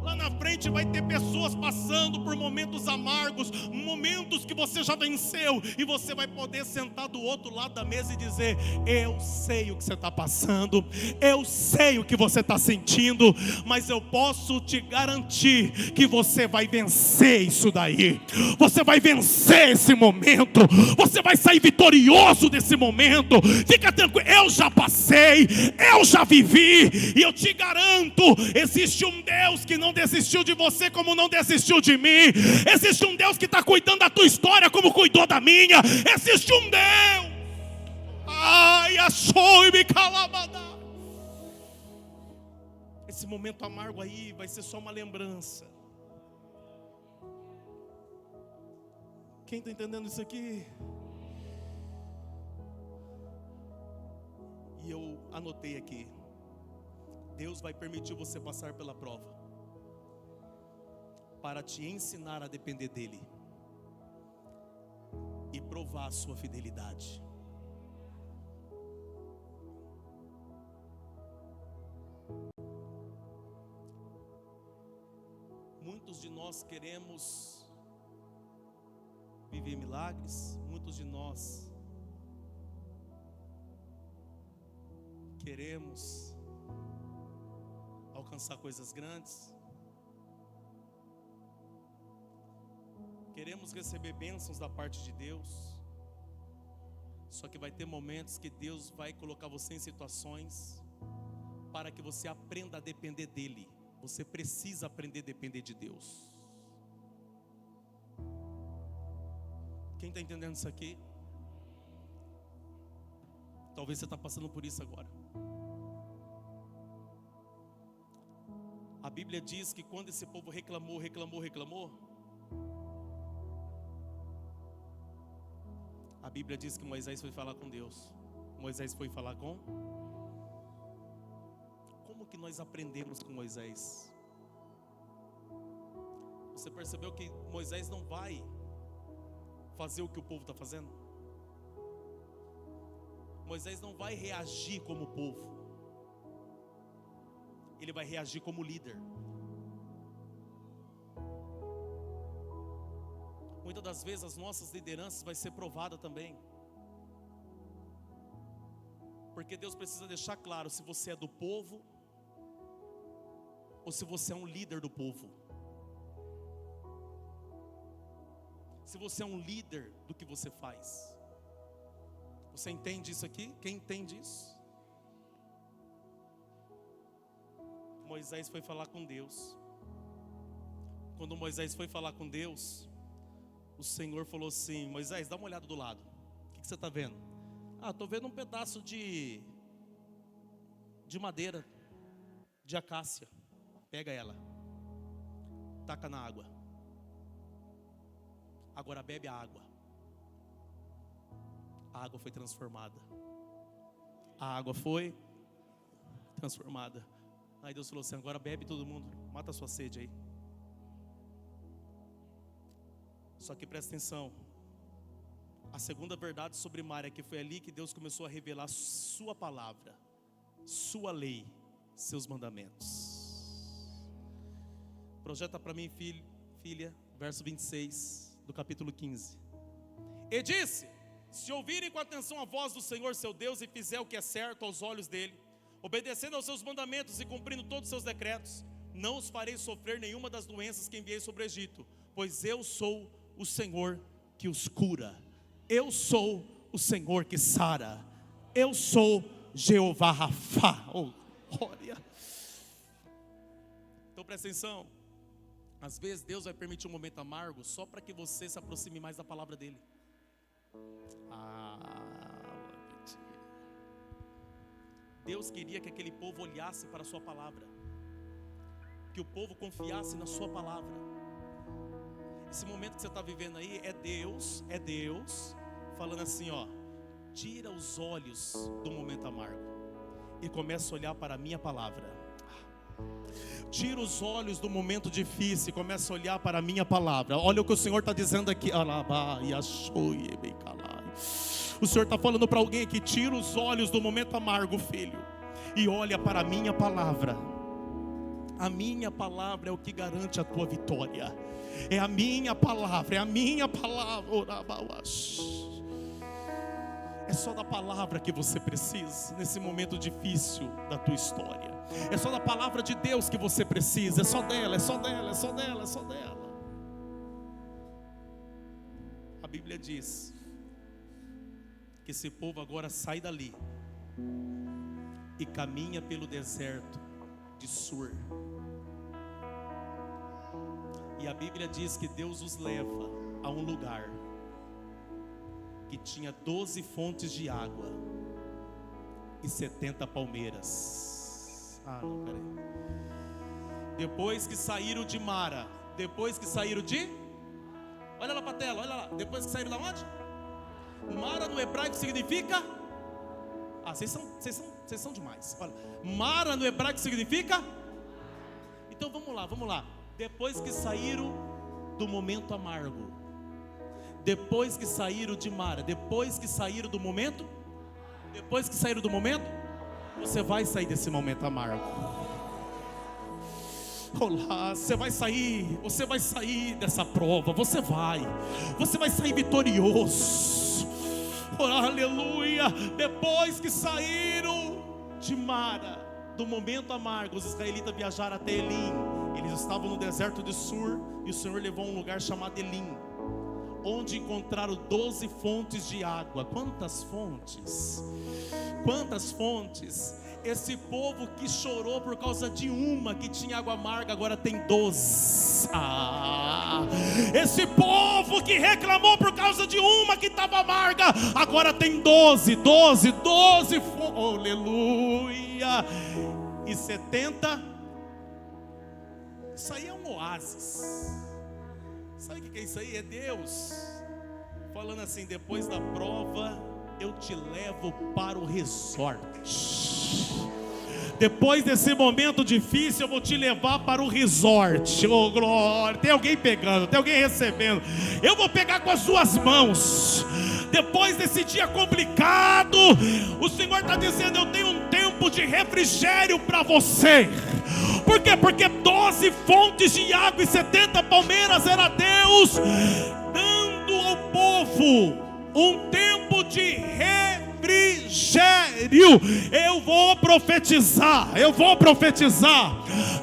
Lá na frente vai ter pessoas pessoas passando por momentos amargos, momentos que você já venceu, e você vai poder sentar do outro lado da mesa e dizer: eu sei o que você está passando, eu sei o que você está sentindo, mas eu posso te garantir que você vai vencer isso daí. Você vai vencer esse momento, você vai sair vitorioso desse momento. Fica tranquilo, eu já passei, eu já vivi, e eu te garanto, existe um Deus que não desistiu de você como não desistiu de mim. Existe um Deus que está cuidando da tua história como cuidou da minha. Existe um Deus. Ai, achou e me calabada. Esse momento amargo aí vai ser só uma lembrança. Quem está entendendo isso aqui? E eu anotei aqui: Deus vai permitir você passar pela prova para te ensinar a depender dEle e provar a sua fidelidade. Muitos de nós queremos viver milagres, muitos de nós queremos alcançar coisas grandes, queremos receber bênçãos da parte de Deus. Só que vai ter momentos que Deus vai colocar você em situações para que você aprenda a depender dEle. Você precisa aprender a depender de Deus. Quem está entendendo isso aqui? Talvez você está passando por isso agora. A Bíblia diz que quando esse povo reclamou, a Bíblia diz que Moisés foi falar com Deus. Moisés foi falar com? Como que nós aprendemos com Moisés? Você percebeu que Moisés não vai fazer o que o povo está fazendo? Moisés não vai reagir como o povo. Ele vai reagir como líder. Muitas das vezes as nossas lideranças vai ser provada também. Porque Deus precisa deixar claro se você é do povo ou se você é um líder do povo. Se você é um líder do que você faz. Você entende isso aqui? Quem entende isso? Moisés foi falar com Deus. Quando Moisés foi falar com Deus, o Senhor falou assim: Moisés, dá uma olhada do lado. O que você está vendo? Estou vendo um pedaço de madeira, de acácia. Pega ela, taca na água. Agora bebe a água. A água foi transformada. A água foi transformada. Aí Deus falou assim: agora bebe todo mundo, mata a sua sede aí. Só que presta atenção. A segunda verdade sobre mar é que foi ali que Deus começou a revelar sua palavra, sua lei, seus mandamentos. Projeta para mim, filha, verso 26 do capítulo 15. E disse: se ouvirem com atenção a voz do Senhor seu Deus e fizer o que é certo aos olhos dele, obedecendo aos seus mandamentos e cumprindo todos os seus decretos, não os farei sofrer nenhuma das doenças que enviei sobre o Egito, pois eu sou o Senhor que os cura. Eu sou o Senhor que sara. Eu sou Jeová Rafá. Oh, glória. Então presta atenção. Às vezes Deus vai permitir um momento amargo só para que você se aproxime mais da palavra dele. Deus queria que aquele povo olhasse para a sua palavra, que o povo confiasse na sua palavra. Esse momento que você está vivendo aí é Deus falando assim: ó, tira os olhos do momento amargo e começa a olhar para a minha palavra. Tira os olhos do momento difícil e começa a olhar para a minha palavra. Olha o que o Senhor está dizendo aqui. O Senhor está falando para alguém aqui: tira os olhos do momento amargo, filho, e olha para a minha palavra. A minha palavra é o que garante a tua vitória. É a minha palavra, é a minha palavra. É só da palavra que você precisa nesse momento difícil da tua história. É só da palavra de Deus que você precisa. É só dela, é só dela, é só dela, é só dela. A Bíblia diz que esse povo agora sai dali e caminha pelo deserto de Sur. E a Bíblia diz que Deus os leva a um lugar que tinha 12 fontes de água e 70 palmeiras. Não, peraí. Depois que saíram de Mara, depois que saíram de... Olha lá para a tela, olha lá. Depois que saíram da onde? Mara no hebraico significa... vocês são demais. Olha, Mara no hebraico significa... Então vamos lá. Depois que saíram do momento amargo, depois que saíram de Mara, depois que saíram do momento, você vai sair desse momento amargo. Olá, você vai sair dessa prova, você vai sair vitorioso. Aleluia. Depois que saíram de Mara, do momento amargo, os israelitas viajaram até Elim. Eles estavam no deserto de Sur e o Senhor levou a um lugar chamado Elim, onde encontraram 12 fontes de água. Quantas fontes? Quantas fontes? Esse povo que chorou por causa de uma que tinha água amarga, agora tem 12. Esse povo que reclamou por causa de uma que estava amarga, agora tem 12 fontes. Aleluia. E 70. Isso aí é um oásis. Sabe o que é isso aí? É Deus falando assim: depois da prova eu te levo para o resort. Depois desse momento difícil eu vou te levar para o resort. Oh glória, tem alguém pegando, tem alguém recebendo. Eu vou pegar com as suas mãos. Depois desse dia complicado, o Senhor está dizendo: eu tenho um tempo de refrigério para você. Por quê? Porque 12 fontes de água e 70 palmeiras era Deus dando ao povo um tempo de refrigério. Eu vou profetizar.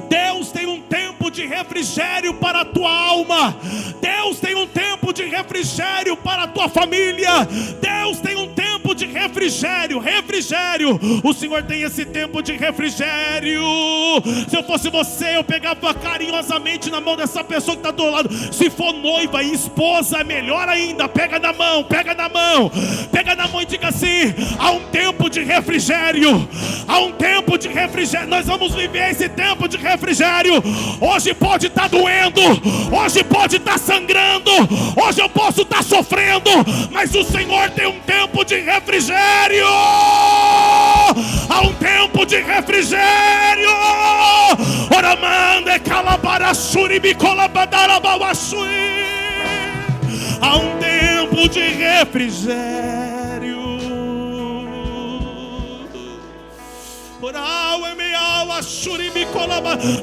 Deus tem um tempo de refrigério para a tua alma. Deus tem um tempo de refrigério para a tua família. Deus tem um tempo de refrigério. O Senhor tem esse tempo de refrigério. Se eu fosse você, eu pegava carinhosamente na mão dessa pessoa que está do lado. Se for noiva e esposa, é melhor ainda. Pega na mão e diga assim: há um tempo de refrigério. Nós vamos viver esse tempo de refrigério. Hoje pode estar doendo, hoje pode estar sangrando, hoje eu posso estar sofrendo, mas o Senhor tem um tempo de refrigério. Há um tempo de refrigério. Há um tempo de refrigério.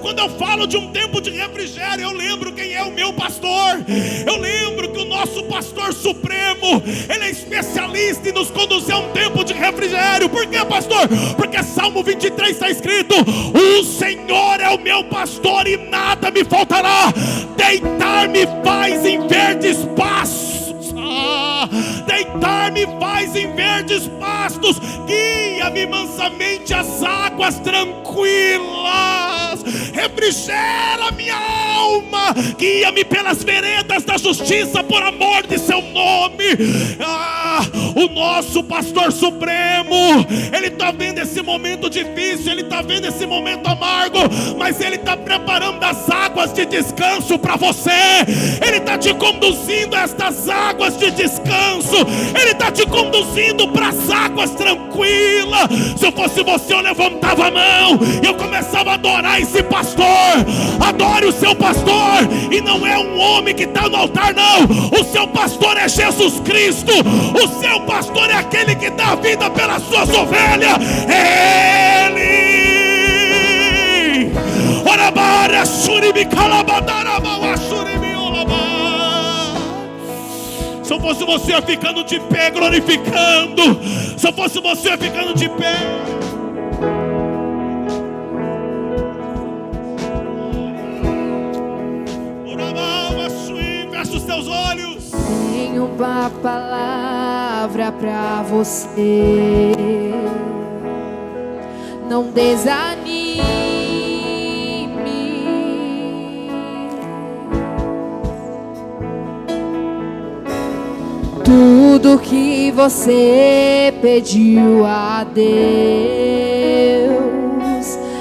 Quando eu falo de um tempo de refrigério, eu lembro quem é o meu pastor. Eu lembro que o nosso pastor supremo, ele é especialista em nos conduzir a um tempo de refrigério. Por quê, pastor? Porque Salmo 23 está escrito: o Senhor é o meu pastor e nada me faltará. Deitar-me faz em verdes pastos. Deitar-me faz em verdes pastos, guia-me mansamente às águas tranquilas, refrigera minha alma, guia-me pelas veredas da justiça por amor de seu nome. O nosso pastor supremo, ele está vendo esse momento difícil, ele está vendo esse momento amargo, mas ele está preparando as águas de descanso para você. Ele está te conduzindo a estas águas de descanso, ele está te conduzindo para as águas tranquilas. Se eu fosse você, eu levantava a mão e eu começava a adorar esse pastor. Adore o seu pastor, e não é um homem que está no altar, não. O seu pastor é Jesus Cristo. O seu pastor é aquele que dá a vida pelas suas ovelhas. Ele Se eu fosse você ficando de pé, glorificando. Se eu fosse você ficando de pé. Fecha os teus olhos.
Tenho uma palavra pra você. Não desanime. Tudo que você pediu a Deus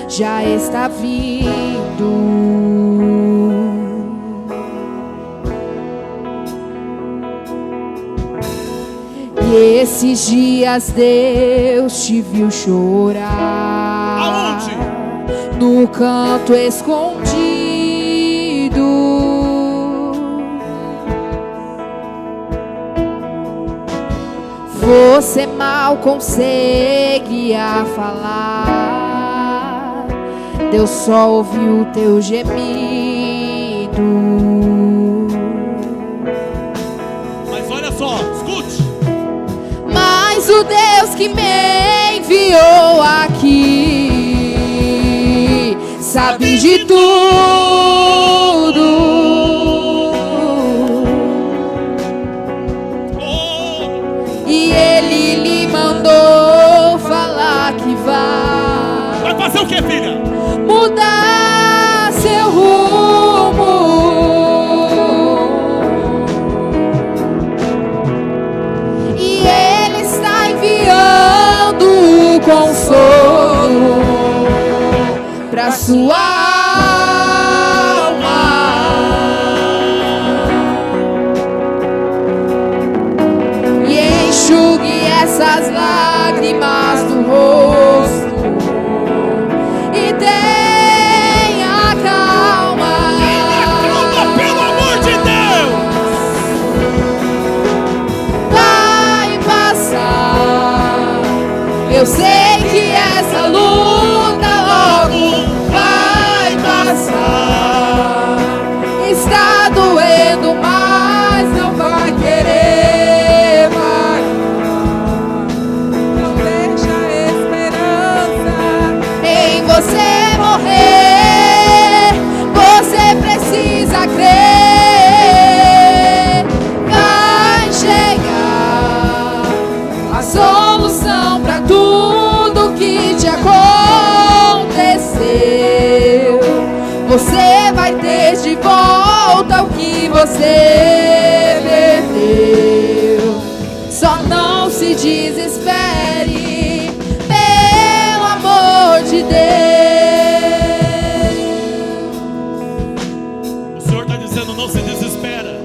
já está vindo. E esses dias Deus te viu chorar.
Aonde?
No canto escondido. Você mal conseguia falar, Deus só ouviu o teu gemido.
Mas olha só, escute.
Mas o Deus que me enviou aqui sabe de tudo. E Ele lhe mandou falar que vai
fazer o que, filha?
Mudar seu rumo. E Ele está enviando o consolo para sua alma. E enxugue essas lágrimas do rosto e tenha calma.
Tenha calma, pelo amor de Deus.
Vai passar. Eu sei que essa luta logo vai passar. Está doendo, mas não vai querer mais. Não deixa a esperança em você morrer. Você precisa crer. Vai chegar a solução para tudo que te aconteceu. Você vai ter de volta o que você perdeu. Só não se desespere, pelo amor de Deus.
O Senhor está dizendo, não se desespera.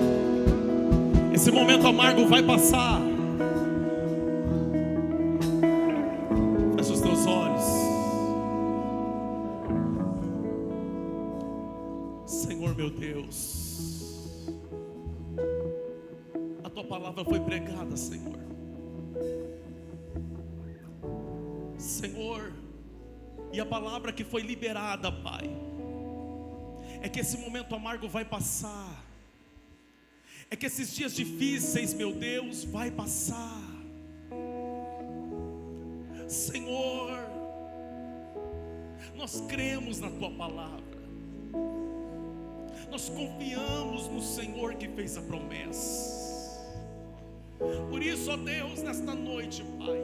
Esse momento amargo vai passar. Fecha os teus olhos. Senhor meu Deus, a tua palavra foi pregada, Senhor. Senhor, e a palavra que foi liberada, Pai, é que esse momento amargo vai passar. É que esses dias difíceis, meu Deus, vai passar. Senhor, nós cremos na tua palavra. Nós confiamos no Senhor que fez a promessa. Por isso, ó Deus, nesta noite, Pai,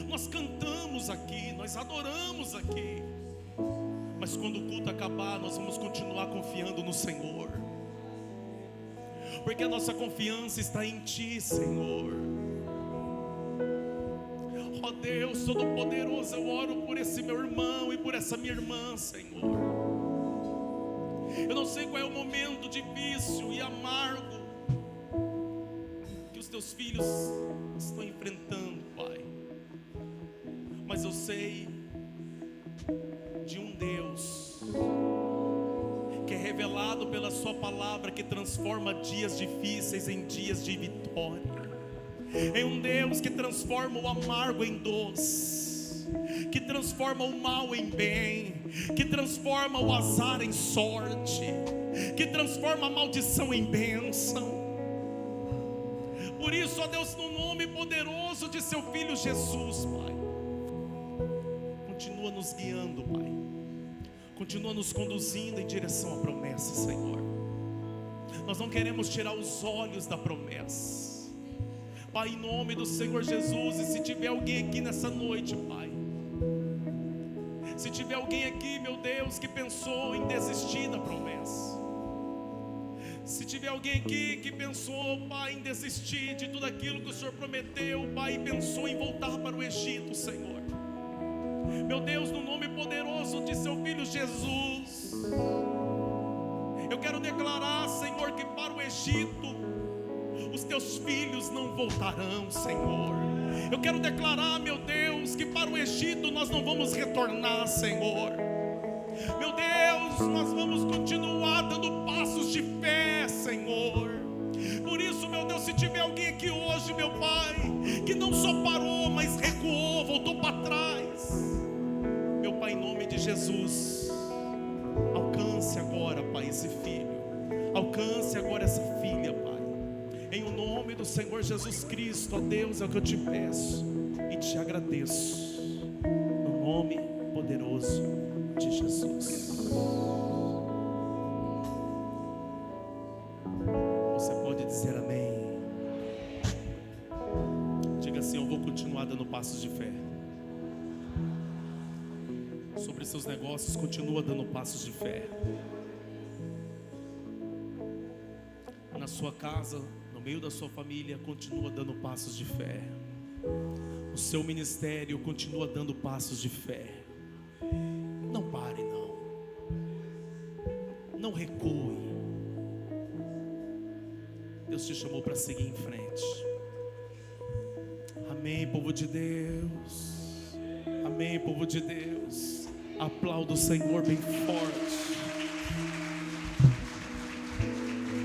nós cantamos aqui, nós adoramos aqui. Mas quando o culto acabar, nós vamos continuar confiando no Senhor. Porque a nossa confiança está em Ti, Senhor. Ó Deus Todo-Poderoso, eu oro por esse meu irmão e por essa minha irmã, Senhor. Eu não sei qual é o momento difícil e amargo que os teus filhos estão enfrentando, Pai. Mas eu sei de um Deus que é revelado pela sua palavra, que transforma dias difíceis em dias de vitória. É um Deus que transforma o amargo em doce. que transforma o mal em bem, que transforma o azar em sorte, que transforma a maldição em bênção. Por isso, ó Deus, no nome poderoso de seu Filho Jesus, Pai, continua nos guiando, Pai, continua nos conduzindo em direção à promessa, Senhor. Nós não queremos tirar os olhos da promessa, Pai, em nome do Senhor Jesus. E se tiver alguém aqui nessa noite, Pai, se tiver alguém aqui, meu Deus, que pensou em desistir da promessa, se tiver alguém aqui que pensou, Pai, em desistir de tudo aquilo que o Senhor prometeu, Pai, e pensou em voltar para o Egito, Senhor, meu Deus, no nome poderoso de seu Filho Jesus, eu quero declarar, Senhor, que para o Egito os teus filhos não voltarão, Senhor. Eu quero declarar, meu Deus, que para o Egito nós não vamos retornar, Senhor. Meu Deus, nós vamos continuar dando passos de fé, Senhor. Por isso, meu Deus, se tiver alguém aqui hoje, meu Pai, que não só parou, mas recuou, voltou para trás, meu Pai, em nome de Jesus, alcance agora, Pai, esse filho, alcance agora essa filha, Pai, em o nome do Senhor Jesus Cristo. Ó Deus, é o que eu te peço e te agradeço, no nome poderoso de Jesus. Você pode dizer amém? Diga assim: eu vou continuar dando passos de fé. Sobre seus negócios, continua dando passos de fé. Na sua casa, no meio da sua família, continua dando passos de fé. O seu ministério continua dando passos de fé. Não pare, não. Não recue. Deus te chamou para seguir em frente. Amém, povo de Deus. Amém, povo de Deus. Aplauda o Senhor bem forte.